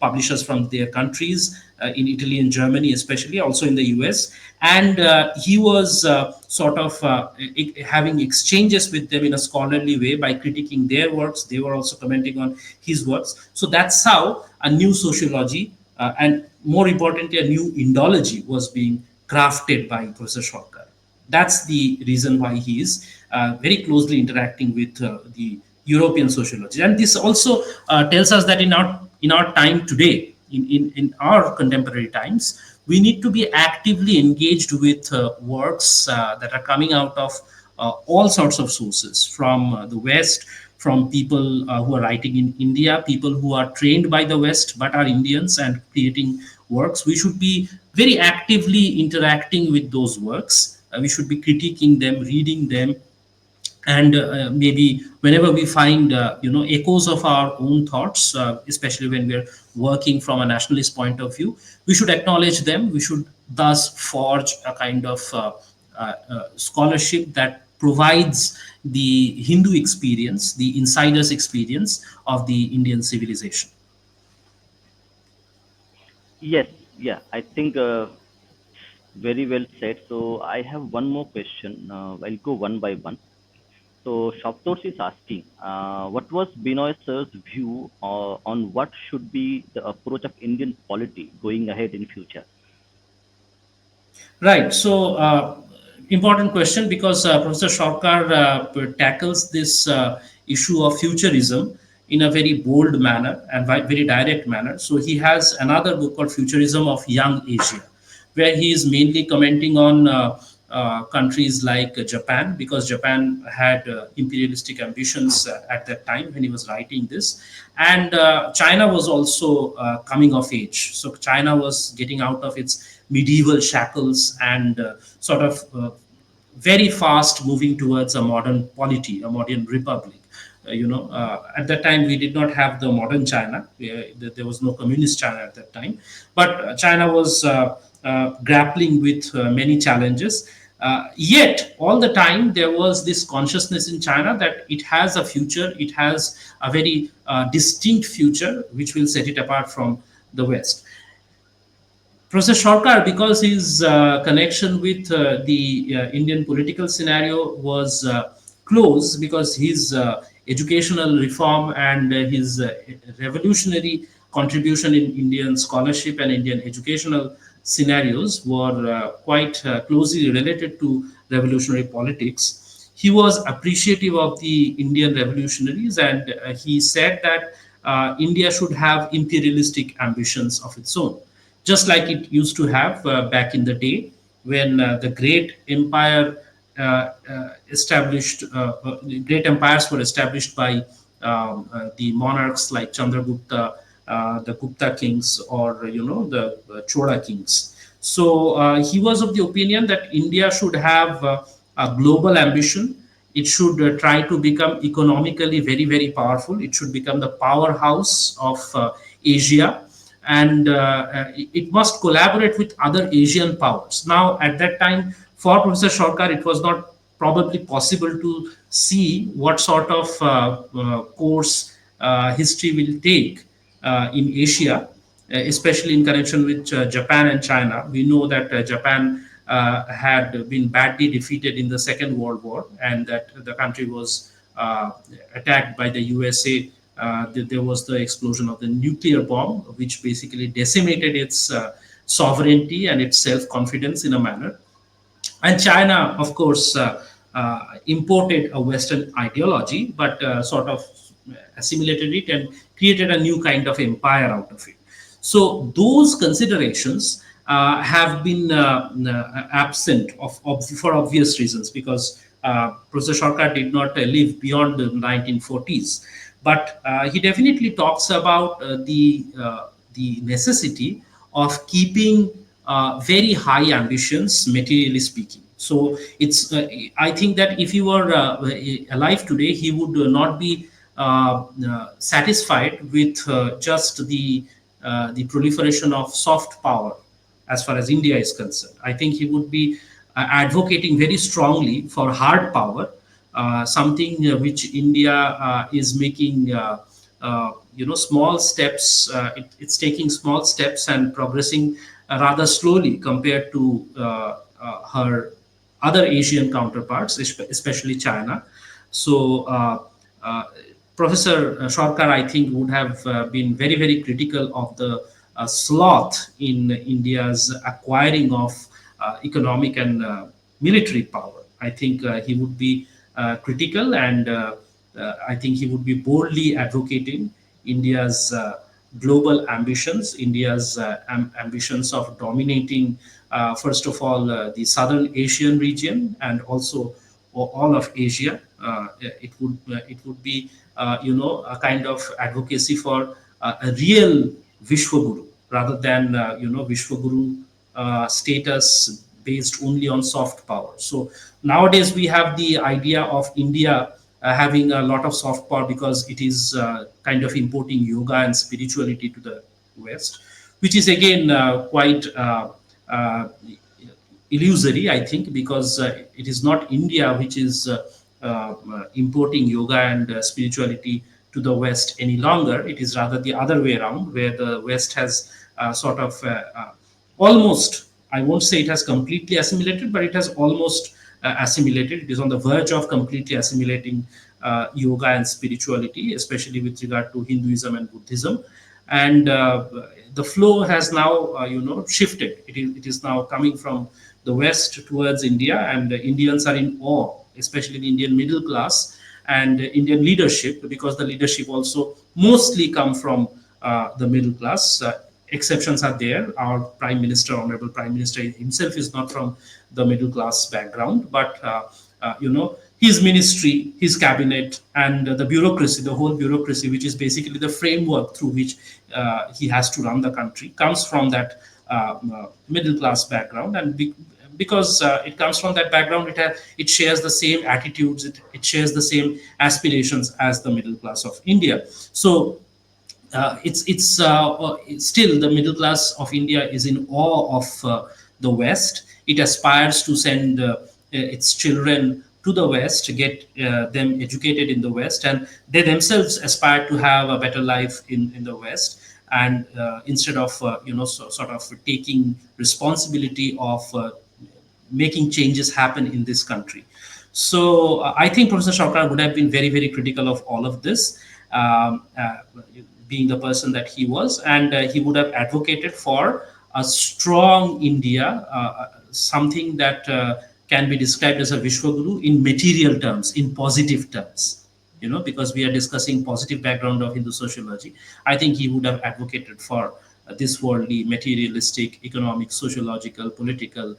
publishers from their countries, in Italy and Germany, especially, also in the US. And he was sort of having exchanges with them in a scholarly way by critiquing their works. They were also commenting on his works. So that's how a new sociology, and more importantly, a new Indology was being crafted by Professor Sarkar. That's the reason why he is very closely interacting with the European sociology. And this also tells us that in our time today, in our contemporary times, we need to be actively engaged with works that are coming out of all sorts of sources from the West, from people who are writing in India, people who are trained by the West but are Indians and creating works. We should be very actively interacting with those works. We should be critiquing them, reading them, and maybe whenever we find echoes of our own thoughts, especially when we're working from a nationalist point of view, we should acknowledge them. We should thus forge a kind of scholarship that provides the Hindu experience, the insider's experience of the Indian civilization. Yes, yeah, I think very well said. So I have one more question. I'll go one by one. So Shaptosh is asking, what was Benoy sir's view on what should be the approach of Indian polity going ahead in future? Right. So, important question, because Professor Sarkar tackles this issue of futurism in a very bold manner and very direct manner. So, he has another book called Futurism of Young Asia, where he is mainly commenting on countries like Japan, because Japan had imperialistic ambitions at that time when he was writing this. And China was also coming of age. So China was getting out of its medieval shackles and sort of very fast moving towards a modern polity, a modern republic. At that time we did not have the modern China. There was no communist China at that time, but China was grappling with many challenges. Yet, all the time, there was this consciousness in China that it has a future, it has a very distinct future, which will set it apart from the West. Professor Sarkar, because his connection with the Indian political scenario was close, because his educational reform and his revolutionary contribution in Indian scholarship and Indian educational scenarios were quite closely related to revolutionary politics. He was appreciative of the Indian revolutionaries, and he said that India should have imperialistic ambitions of its own, just like it used to have back in the day when the great empire great empires were established by the monarchs like Chandragupta, the Gupta kings, or the Chola kings. So he was of the opinion that India should have a global ambition. It should try to become economically very, very powerful. It should become the powerhouse of Asia, and it must collaborate with other Asian powers. Now, at that time, for Professor Sarkar, it was not probably possible to see what sort of course history will take in Asia, especially in connection with Japan and China. We know that Japan had been badly defeated in the Second World War, and that the country was attacked by the USA. There was the explosion of the nuclear bomb, which basically decimated its sovereignty and its self confidence in a manner. And China, of course, imported a Western ideology, but sort of assimilated it and created a new kind of empire out of it. So those considerations have been absent for obvious reasons, because Professor Sarkar did not live beyond the 1940s. But he definitely talks about the necessity of keeping very high ambitions, materially speaking. So it's I think that if he were alive today, he would not be satisfied with just the proliferation of soft power as far as India is concerned. I think he would be advocating very strongly for hard power, something which India is making, small steps. It's taking small steps and progressing rather slowly compared to her other Asian counterparts, especially China. So, uh, Professor Sarkar, I think, would have been very, very critical of the sloth in India's acquiring of economic and military power. I think he would be critical, and I think he would be boldly advocating India's global ambitions, India's ambitions of dominating, first of all, the Southern Asian region, and also all of Asia. It would be a kind of advocacy for a real Vishwaguru, rather than Vishwaguru status based only on soft power. So nowadays we have the idea of India having a lot of soft power because it is kind of importing yoga and spirituality to the West, which is again quite uh, illusory, I think, because it is not India which is importing yoga and spirituality to the West any longer. It is rather the other way around, where the West has sort of almost, I won't say it has completely assimilated, but it has almost assimilated. It is on the verge of completely assimilating yoga and spirituality, especially with regard to Hinduism and Buddhism. And the flow has now, shifted. It is now coming from the West towards India, and the Indians are in awe, especially the Indian middle class and Indian leadership, because the leadership also mostly come from the middle class. Exceptions are there. Our Prime Minister, Honorable Prime Minister himself, is not from the middle class background, but his ministry, his cabinet, and the bureaucracy, the whole bureaucracy, which is basically the framework through which he has to run the country, comes from that middle class background. And because it comes from that background, it shares the same attitudes, it shares the same aspirations as the middle class of India. So it's still the middle class of India is in awe of the West. It aspires to send its children to the West, to get them educated in the West, and they themselves aspire to have a better life in the West. And instead of sort of taking responsibility of making changes happen in this country. So I think Professor Sarkar would have been very, very critical of all of this, um, uh, being the person that he was, and he would have advocated for a strong India, something that can be described as a Vishwaguru in material terms, in positive terms. Because we are discussing positive background of Hindu sociology, I think he would have advocated for this worldly, materialistic, economic, sociological, political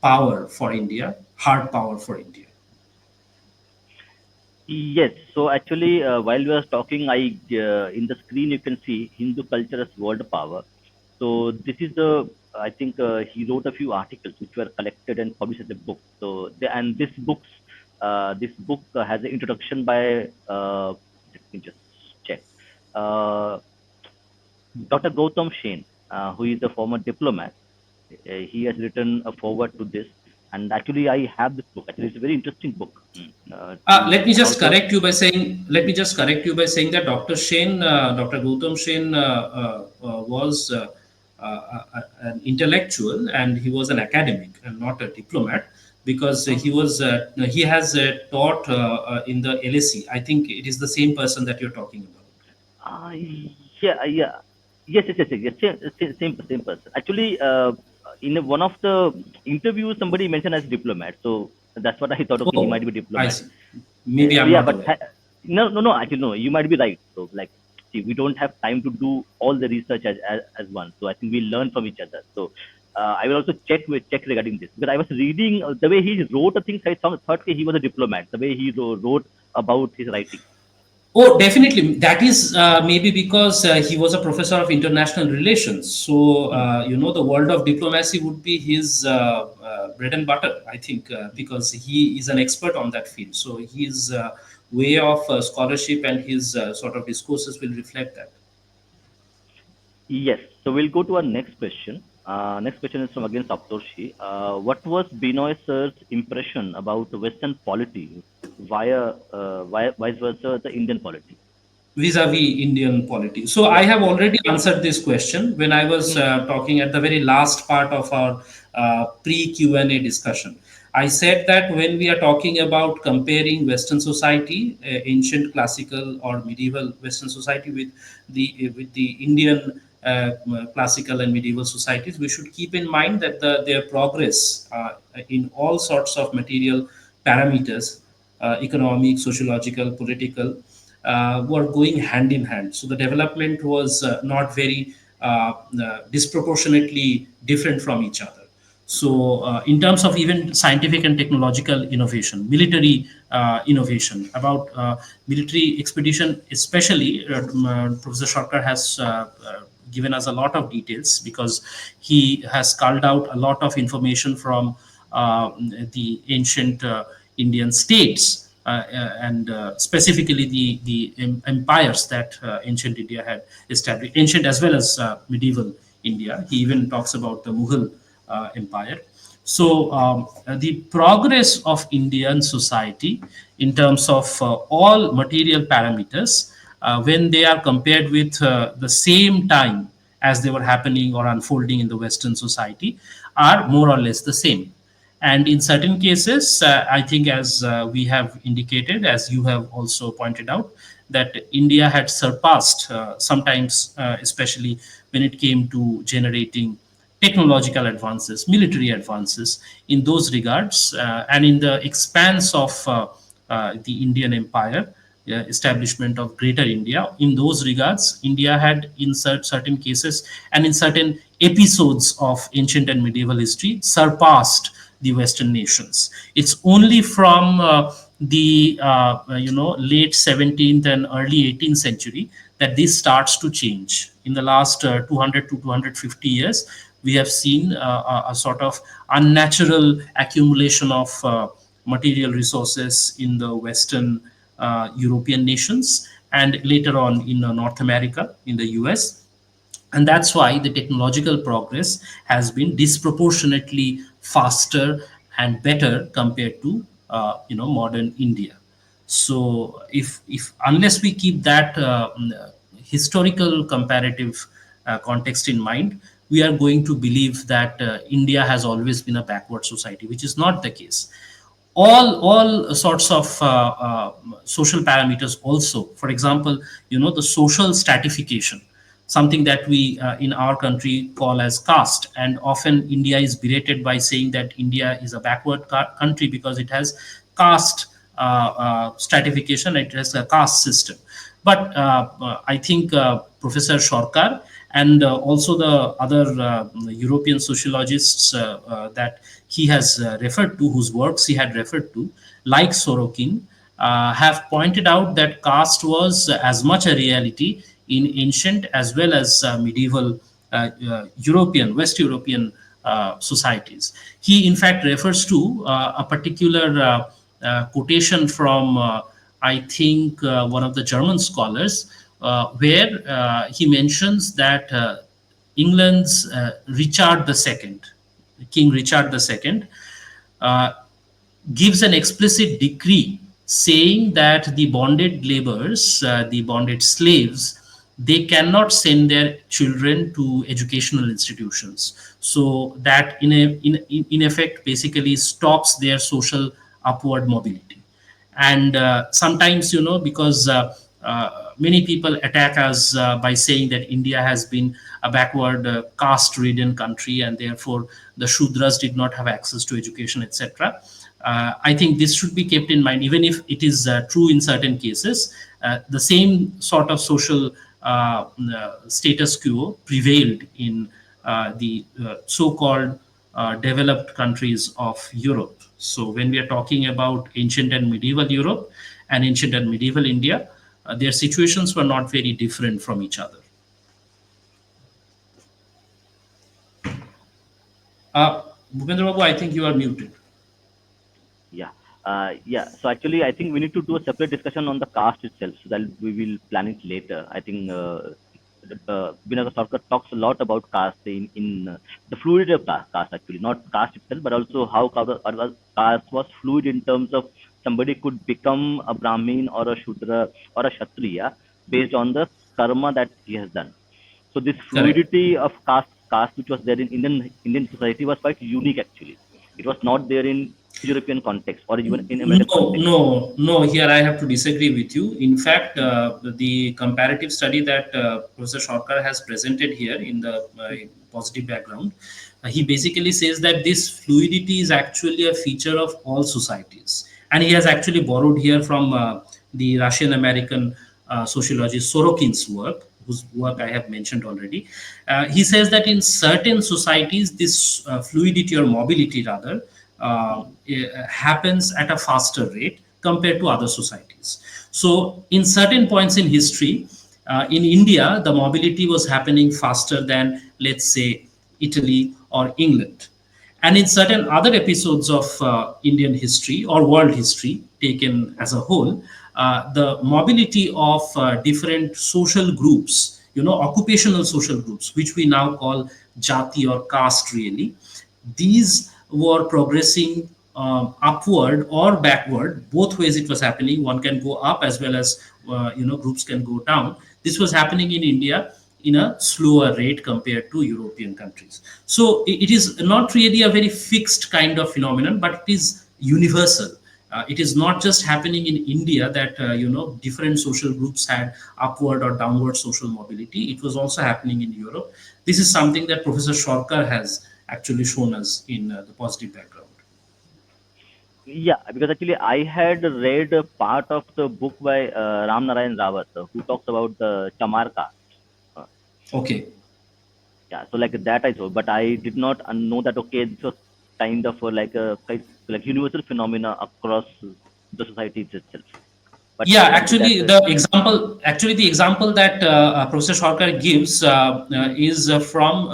power for India, hard power for India. Yes. So actually, while we are talking, in the screen you can see Hindu culture as world power. So this is the, I think he wrote a few articles which were collected and published as a book. So and this book has an introduction by let me just check, Dr. Gautam Shane, who is a former diplomat. He has written a foreword to this, and actually I have this book. Actually, it's a very interesting book. To Let me just also. correct you by saying. Let me just correct you by saying that Dr. Shane, Dr. Gautam Shane, was an intellectual, and he was an academic and not a diplomat, because he has taught in the LSE. I think it is the same person that you're talking about. Uh, yeah, yeah. Yes. Same person. Actually, in one of the interviews, somebody mentioned as diplomat. So that's what I thought. Okay, he might Oh, be I diplomat. see. Maybe I'm Yeah, not but aware. no. Actually, no. You might be right. So, like, see, we don't have time to do all the research as one. So I think we learn from each other. So I will also check regarding this, because I was reading the way he wrote the things. Thought he was a diplomat. The way he wrote about his writing. Oh, definitely. That is maybe because he was a professor of international relations. So, Hmm. the world of diplomacy would be his bread and butter, I think, because he is an expert on that field. So, his way of scholarship and his sort of discourses will reflect that. Yes. So we'll go to our next question. Next question is from again Saptorshi. What was Benoy sir's impression about Western polity via vice versa the Indian polity? Vis-a-vis Indian polity. So I Yeah. have already answered this question when I was Hmm. talking at the very last part of our pre-Q and A discussion. I said that when we are talking about comparing Western society, ancient, classical, or medieval Western society with the Indian classical and medieval societies, we should keep in mind that their progress in all sorts of material parameters, economic, sociological, political, were going hand in hand. So the development was not very disproportionately different from each other. So, in terms of even scientific and technological innovation, military innovation, about military expedition, especially, Professor Sarkar has given us a lot of details, because he has culled out a lot of information from the ancient Indian states, and specifically the empires that ancient India had established, ancient as well as medieval India. He even talks about the Mughal empire. So, the progress of Indian society in terms of all material parameters, when they are compared with the same time as they were happening or unfolding in the Western society, are more or less the same. And in certain cases, I think, as we have indicated, as you have also pointed out, that India had surpassed, sometimes, especially when it came to generating technological advances, military advances in those regards, and in the expanse of the Indian Empire, establishment of Greater India. In those regards, India had, in certain cases and in certain episodes of ancient and medieval history, surpassed the Western nations. It's only from the late 17th and early 18th century that this starts to change. In the last 200 to 250 years, we have seen a sort of unnatural accumulation of material resources in the Western European nations, and later on in North America, in the US. And that's why the technological progress has been disproportionately faster and better compared to modern India. So, if unless we keep that historical comparative context in mind, we are going to believe that India has always been a backward society, which is not the case. All sorts of social parameters also, for example, the social stratification, something that we in our country call as caste, and often India is berated by saying that India is a backward country because it has caste stratification, it has a caste system. But I think Professor Sarkar and also the other European sociologists that he has referred to, whose works he had referred to, like Sorokin, have pointed out that caste was as much a reality in ancient as well as medieval West European societies. He, in fact, refers to a particular quotation from, I think, one of the German scholars, where he mentions that England's Richard II, King Richard II, uh, gives an explicit decree saying that the bonded laborers, the bonded slaves, they cannot send their children to educational institutions. So that in effect basically stops their social upward mobility. And sometimes, because many people attack us by saying that India has been a backward caste ridden country, and therefore the Shudras did not have access to education, etc. I think this should be kept in mind, even if it is true in certain cases. The same sort of social status quo prevailed in the so-called developed countries of Europe. So when we are talking about ancient and medieval Europe and ancient and medieval India, their situations were not very different from each other. Uh, Bhupendra Babu, I think you are muted. Yeah. Yeah. So actually, I think we need to do a separate discussion on the caste itself. So that we will plan it later. I think Binoy Sarkar talks a lot about caste in the fluidity of caste actually, not caste itself, but also how caste was fluid in terms of somebody could become a Brahmin or a Shudra or a Kshatriya based on the karma that he has done. So this Correct. fluidity of caste which was there in Indian society was quite unique actually. It was not there in European context or even in American No, context. no, no. Here I have to disagree with you. In fact, the comparative study that Professor Sarkar has presented here in the positive background, he basically says that this fluidity is actually a feature of all societies, and he has actually borrowed here from the Russian American sociologist Sorokin's work, whose work I have mentioned already. He says that in certain societies, this fluidity or mobility, rather, happens at a faster rate compared to other societies. So, in certain points in history, in India, the mobility was happening faster than, let's say, Italy or England. And in certain other episodes of Indian history or world history, taken as a whole, the mobility of different social groups, occupational social groups, which we now call jati or caste, really, these were progressing upward or backward. Both ways it was happening. One can go up as well as groups can go down. This was happening in India in a slower rate compared to European countries. So it is not really a very fixed kind of phenomenon, but it is universal. It is not just happening in India that different social groups had upward or downward social mobility. It was also happening in Europe. This is something that Professor Sarkar has actually shown us in the positive background. Yeah, because actually I had read a part of the book by Ram Narayan Rawat who talks about the Chamar caste. Uh, Okay. yeah, so like that I saw, but I did not know that okay, this was kind of like a like universal phenomena across the society itself. But Yeah, thank you. That actually the example that Professor Sarkar gives is from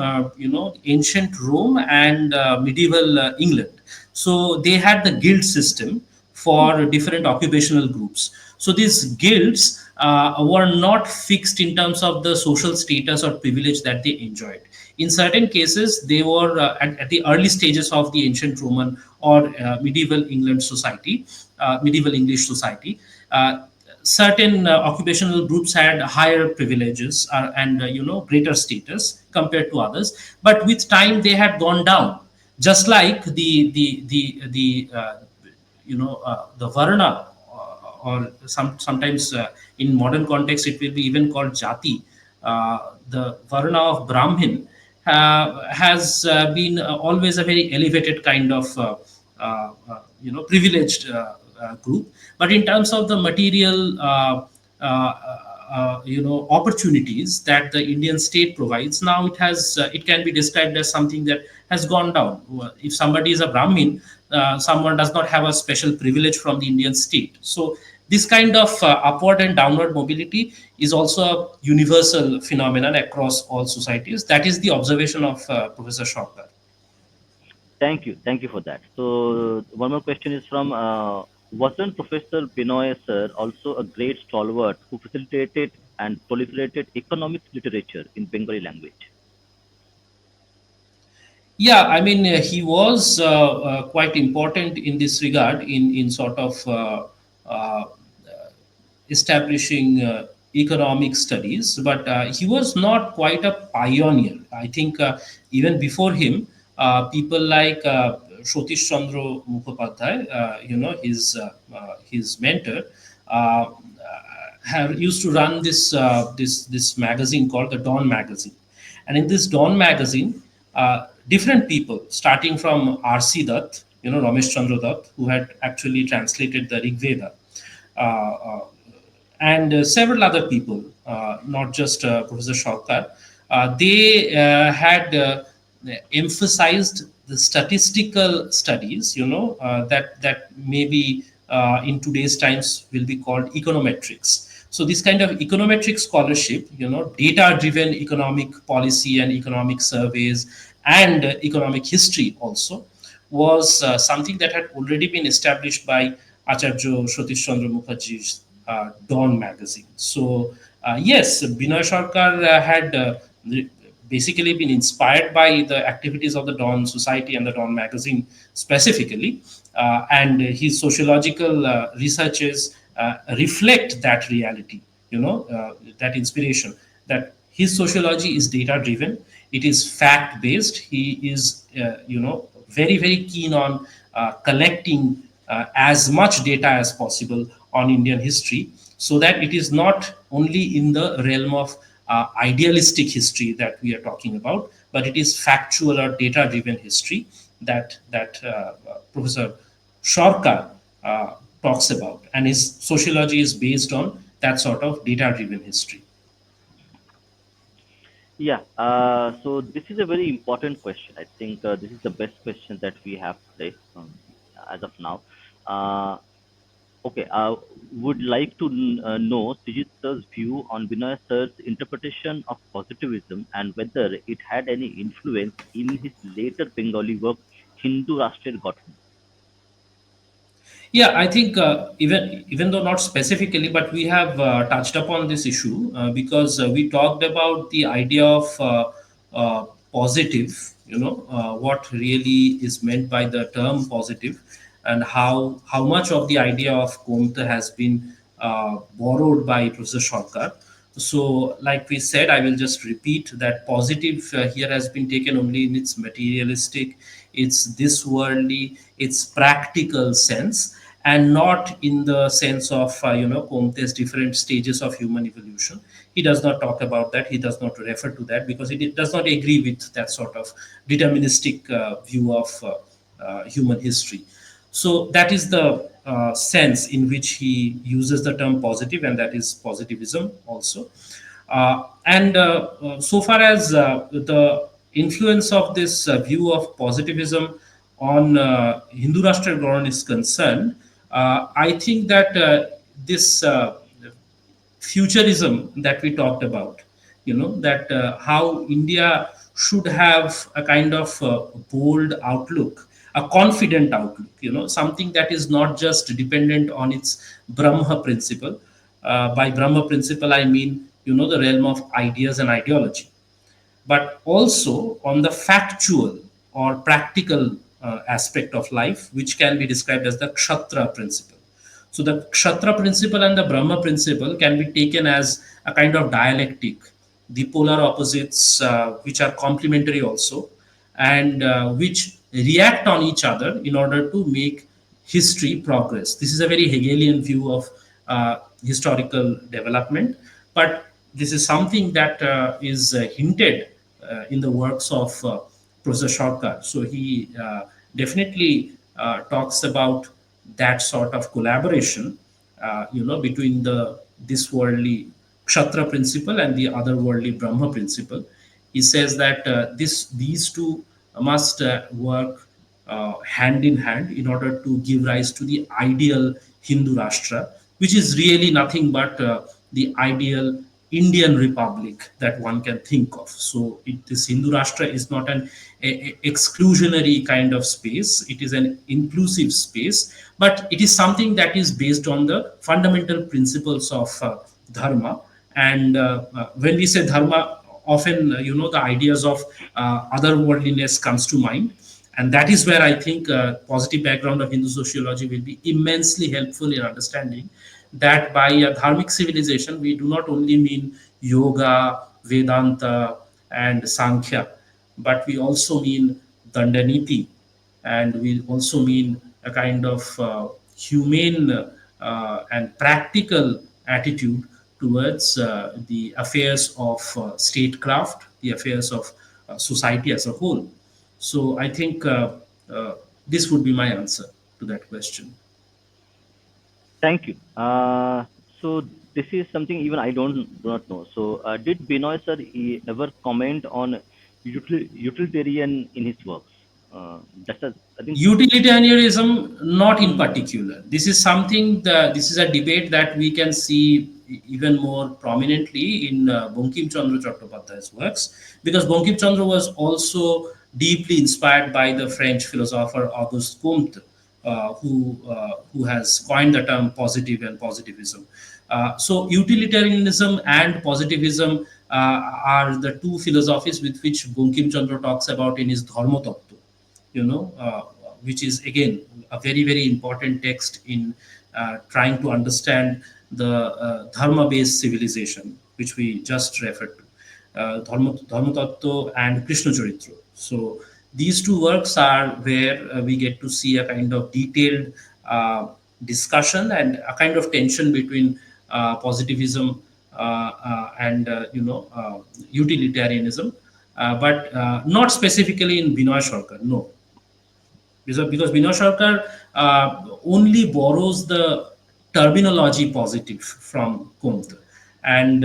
ancient Rome and medieval England. So they had the guild system for different occupational groups. So these guilds were not fixed in terms of the social status or privilege that they enjoyed. In certain cases, they were at the early stages of the ancient Roman or medieval England society, medieval English society. Certain occupational groups had higher privileges and greater status compared to others, but with time they had gone down, just like the varna, or sometimes in modern context it will be even called jati. The varna of Brahmin has been always a very elevated kind of privileged group, but in terms of the material opportunities that the Indian state provides, now it can be described as something that has gone down. If somebody is a Brahmin, someone does not have a special privilege from the Indian state. So this kind of upward and downward mobility is also a universal phenomenon across all societies. That is the observation of Professor Sarkar. thank you for that. So one more question is from wasn't Professor Benoy sir also a great stalwart who facilitated and proliferated economics literature in Bengali language? Yeah, I mean, he was quite important in this regard in sort of uh, establishing. economic studies, but he was not quite a pioneer. I think even before him, people like Shotish Chandra Mukhopadhyay, his mentor, uh, have used to run this magazine called the Dawn magazine, and in this Dawn magazine, different people, starting from R.C. Dutt, Ramesh Chandra Dutt, who had actually translated the Rig Veda, uh, uh, and several other people, not just Professor Sarkar, they had emphasized the statistical studies, that maybe in today's times will be called econometrics. So this kind of econometric scholarship, data-driven economic policy and economic surveys and economic history also, was something that had already been established by Acharya Satish Chandra Mukherjee's Dawn magazine. So, yes, Binoy Sarkar had basically been inspired by the activities of the Dawn Society and the Dawn magazine specifically, and his sociological researches reflect that reality, that inspiration, that his sociology is data driven, it is fact based. He is, very, very keen on collecting as much data as possible on Indian history, so that it is not only in the realm of idealistic history that we are talking about, but it is factual or data-driven history that Professor Sarkar talks about, and his sociology is based on that sort of data-driven history. Yeah. So this is a very important question. I think this is the best question that we have today, as of now. Uh, okay. Would like to know Sujita's view on Binoy Sir's interpretation of positivism and whether it had any influence in his later Bengali work, Hindu Rashtriya Gothan. Yeah, I think even though not specifically, but we have touched upon this issue because we talked about the idea of positive. What really is meant by the term positive, and how much of the idea of Komta has been borrowed by Professor Sarkar. So, like we said, I will just repeat that positive here has been taken only in its materialistic, its this worldly, its practical sense, and not in the sense of Comte's different stages of human evolution. He does not talk about that. He does not refer to that because it does not agree with that sort of deterministic view of human history. So that is the sense in which he uses the term positive, and that is positivism also. And so far as the influence of this view of positivism on Hindu Rashtra Gronan is concerned, I think that this futurism that we talked about, that how India should have a kind of bold outlook, a confident outlook, something that is not just dependent on its Brahma principle. By Brahma principle, I mean, the realm of ideas and ideology, but also on the factual or practical aspect of life, which can be described as the Kshatra principle. So, the Kshatra principle and the Brahma principle can be taken as a kind of dialectic, the polar opposites, which are complementary also, and which react on each other in order to make history progress. This is a very Hegelian view of historical development, but this is something that is hinted in the works of Professor Sarkar. So he definitely talks about that sort of collaboration, between the this worldly Kshatra principle and the otherworldly Brahma principle. He says that these two must work hand in hand in order to give rise to the ideal Hindu Rashtra, which is really nothing but the ideal Indian Republic that one can think of. So, this Hindu Rashtra is not an exclusionary kind of space, it is an inclusive space, but it is something that is based on the fundamental principles of Dharma. And when we say Dharma, often, the ideas of otherworldliness comes to mind, and that is where I think positive background of Hindu sociology will be immensely helpful in understanding that by a dharmic civilization we do not only mean yoga, Vedanta, and Sankhya, but we also mean Dandaniti, and we also mean a kind of humane and practical attitude towards the affairs of statecraft, the affairs of society as a whole. So I think uh, this would be my answer to that question. Thank you. So this is something even I do not know. So did Benoy sir ever comment on utilitarian in his works? That's a, I think. Utilitarianism, not in Hmm. particular. This is something that this is a debate that we can see even more prominently in Bankim Chandra Chattopadhyay's works, because Bankim Chandra was also deeply inspired by the French philosopher Auguste Comte, who has coined the term positive and positivism. So utilitarianism and positivism are the two philosophies with which Bankim Chandra talks about in his Dharma Tattva, which is again a very very important text in trying to understand the dharma based civilization which we just referred to, Dharma Tattva and Krishna Charitra. So these two works are where we get to see a kind of detailed discussion and a kind of tension between positivism and utilitarianism, but not specifically in Binoy Sarkar. No, because Benoy Sarkar only borrows the terminology positive from Comte, and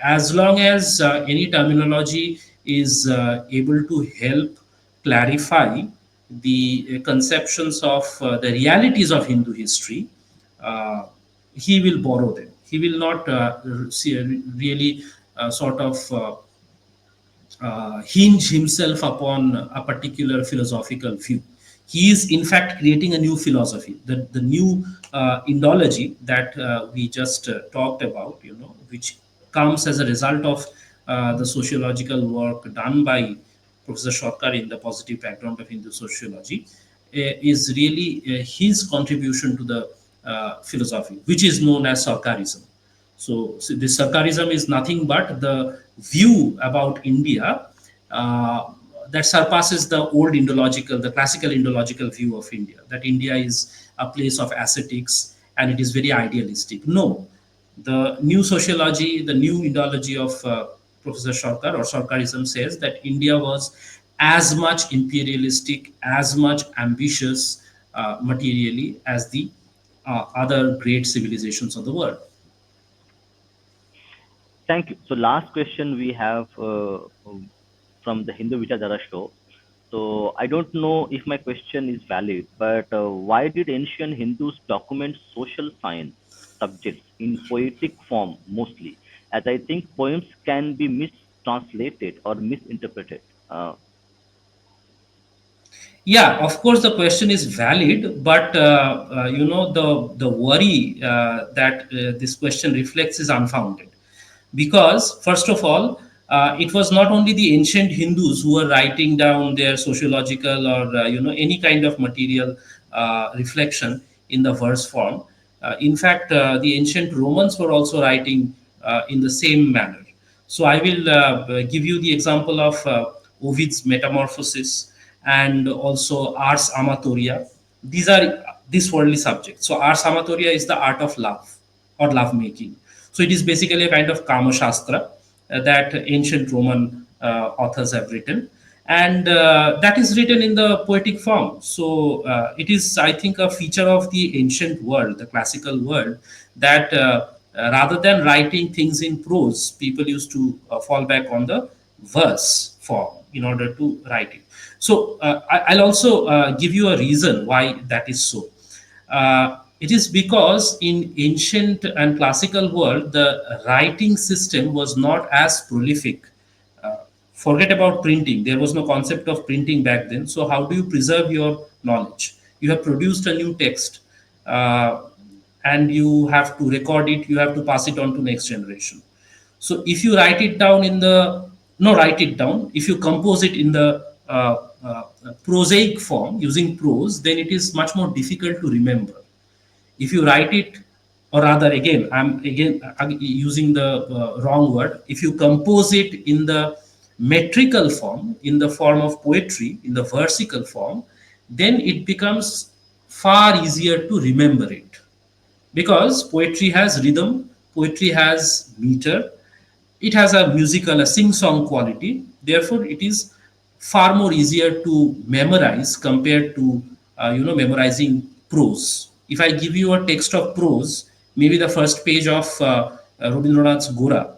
as long as any terminology is able to help clarify the conceptions of the realities of Hindu history, uh, he will borrow them. He will not really sort of hinge himself upon a particular philosophical view. He is, in fact, creating a new philosophy, the new Indology that we just talked about, which comes as a result of the sociological work done by Professor Sarkar in the positive background of Hindu sociology, is really his contribution to the philosophy, which is known as Sarkarism. So this Sarkarism is nothing but the view about India uh, that surpasses the old Indological, the classical Indological view of India, that India is a place of ascetics and it is very idealistic. No, the new sociology, the new Indology of Professor Sarkar or Sarkarism says that India was as much imperialistic, as much ambitious materially as the other great civilizations of the world. Thank you. So last question we have from the Hindu Vichardhara show. So I don't know if my question is valid, but why did ancient Hindus document social science subjects in poetic form mostly? As I think poems can be mistranslated or misinterpreted. Yeah, of course, the question is valid, but the worry that this question reflects is unfounded, because first of all, it was not only the ancient Hindus who were writing down their sociological or any kind of material reflection in the verse form. In fact, the ancient Romans were also writing in the same manner. So I will give you the example of Ovid's Metamorphosis and also Ars Amatoria. These are this worldly subjects. So Ars Amatoria is the art of love or love making. So it is basically a kind of Kama Shastra that ancient Roman authors have written, and that is written in the poetic form. So it is, I think, a feature of the ancient world, the classical world, that rather than writing things in prose, people used to fall back on the verse form in order to write it. So I'll also give you a reason why that is so. It is because in ancient and classical world, the writing system was not as prolific. Uh, Forget about printing. There was no concept of printing back then. So how do you preserve your knowledge? You have produced a new text, uh, and you have to record it. You have to pass it on to next generation. So if you write it down in the no write it down, if you compose it in the prosaic form using prose, then it is much more difficult to remember. If you write it or rather, again, I'm again using the wrong word. If you compose it in the metrical form, in the form of poetry, in the versical form, then it becomes far easier to remember it, because poetry has rhythm, poetry has meter, it has a musical, a sing-song quality. Therefore, it is far more easier to memorize compared to memorizing prose. If I give you a text of prose, maybe the first page of Rabindranath's Gora,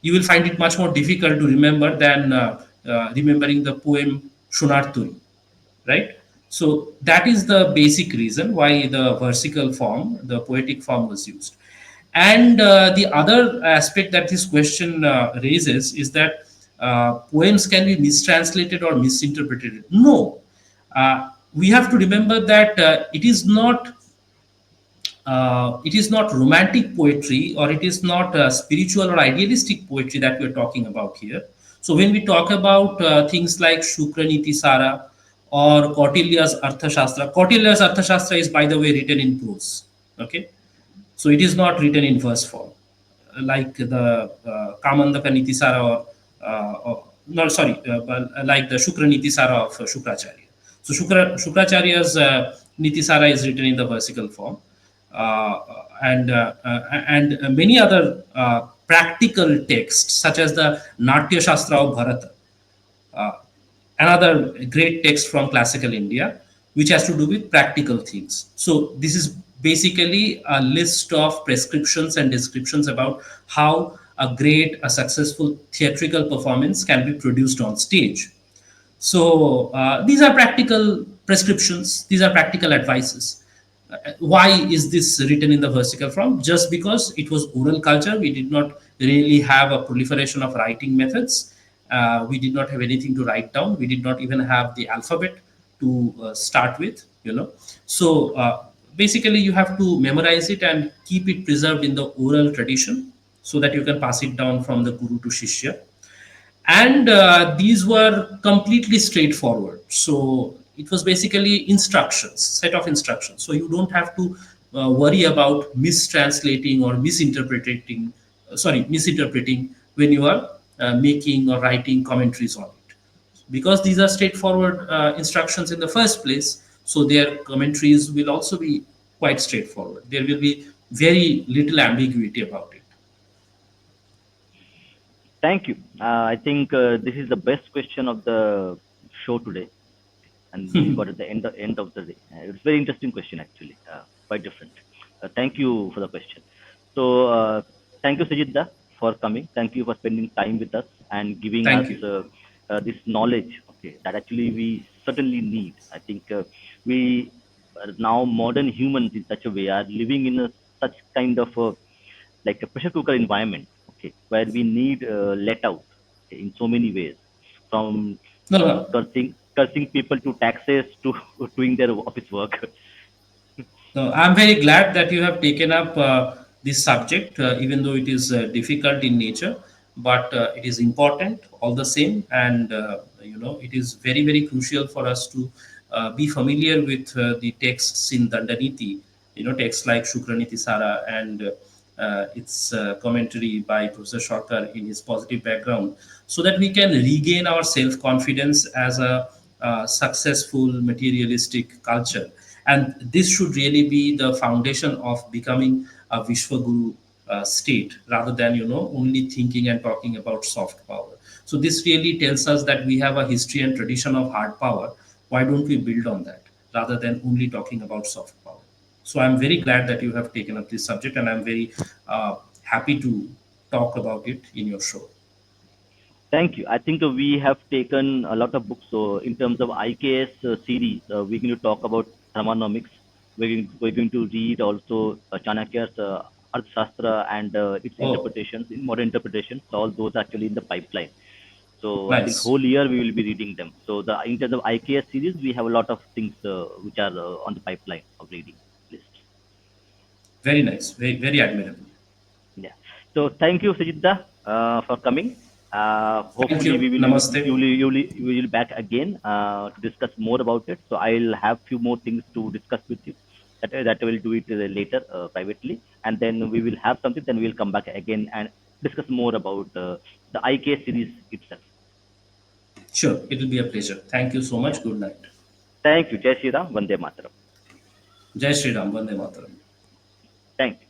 you will find it much more difficult to remember than remembering the poem Shunarturi, right? So that is the basic reason why the versical form, the poetic form, was used. And the other aspect that this question raises is that poems can be mistranslated or misinterpreted. No, we have to remember that it is not romantic poetry, or it is not spiritual or idealistic poetry that we're talking about here. So when we talk about things like Shukraniti Sara or Kautilya's Arthashastra, Kautilya's Arthashastra is, by the way, written in prose. Okay, so it is not written in verse form, like the Kamandaka Nitisara, or no, sorry, but like the Shukraniti Sara of Shukracharya. So Shukracharya's Nitisara is written in the versical form, and many other practical texts, such as the Natya Shastra of Bharata, uh, another great text from classical India, which has to do with practical things. So this is basically a list of prescriptions and descriptions about how a successful theatrical performance can be produced on stage. So these are practical prescriptions, these are practical advices. Why is this written in the versical form? Just because it was oral culture, we did not really have a proliferation of writing methods. We did not have anything to write down. We did not even have the alphabet to start with, So basically, you have to memorize it and keep it preserved in the oral tradition so that you can pass it down from the guru to shishya. And these were completely straightforward, so it was basically instructions, set of instructions, so you don't have to worry about mistranslating or misinterpreting when you are making or writing commentaries on it, because these are straightforward instructions in the first place. So their commentaries will also be quite straightforward. There will be very little ambiguity about it. Thank you. I think this is the best question of the show today, and we got at the end of the day. It's a very interesting question, actually, quite different. Thank you for the question. So, thank you, Sujitda, for coming. Thank you for spending time with us and giving us Thank you. this knowledge. Okay, that actually we certainly need. I think we are now modern humans in such a way are living in a such kind of a, like a pressure cooker environment. Okay, where we need let out, okay, in so many ways, from No, no. cursing people to taxes to doing their office work. No, I'm very glad that you have taken up this subject, even though it is difficult in nature, but it is important all the same. And, it is very, very crucial for us to be familiar with the texts in Dandaniti, texts like Shukraniti Sara and its commentary by Professor Sarkar in his positive background, so that we can regain our self confidence as a successful materialistic culture. And this should really be the foundation of becoming a Vishwaguru state, rather than only thinking and talking about soft power. So this really tells us that we have a history and tradition of hard power. Why don't we build on that rather than only talking about soft power? So I'm very glad that you have taken up this subject, and I'm very happy to talk about it in your show. Thank you. I think we have taken a lot of books. So, in terms of IKS series, we're going to talk about thermonomics. We're going to read also Chanakya's Arthashastra and its Oh, interpretations, in modern interpretations. So all those actually in the pipeline. So I think nice. whole year we will be reading them. So the in terms of IKS series, we have a lot of things which are on the pipeline of reading list. Very nice. Very, very admirable. Yeah. So thank you, Sujitda, for coming. Thank Hopefully, you. Namaste. you will back again to discuss more about it. So I'll have few more things to discuss with you. That we'll do it later privately, and then we will have something. Then we'll come back again and discuss more about the IK series itself. Sure, it will be a pleasure. Thank you so Yeah. much. Good night. Thank you. Jai Shri Ram. Vande Mataram. Jai Shri Ram. Vande Mataram. Thank you.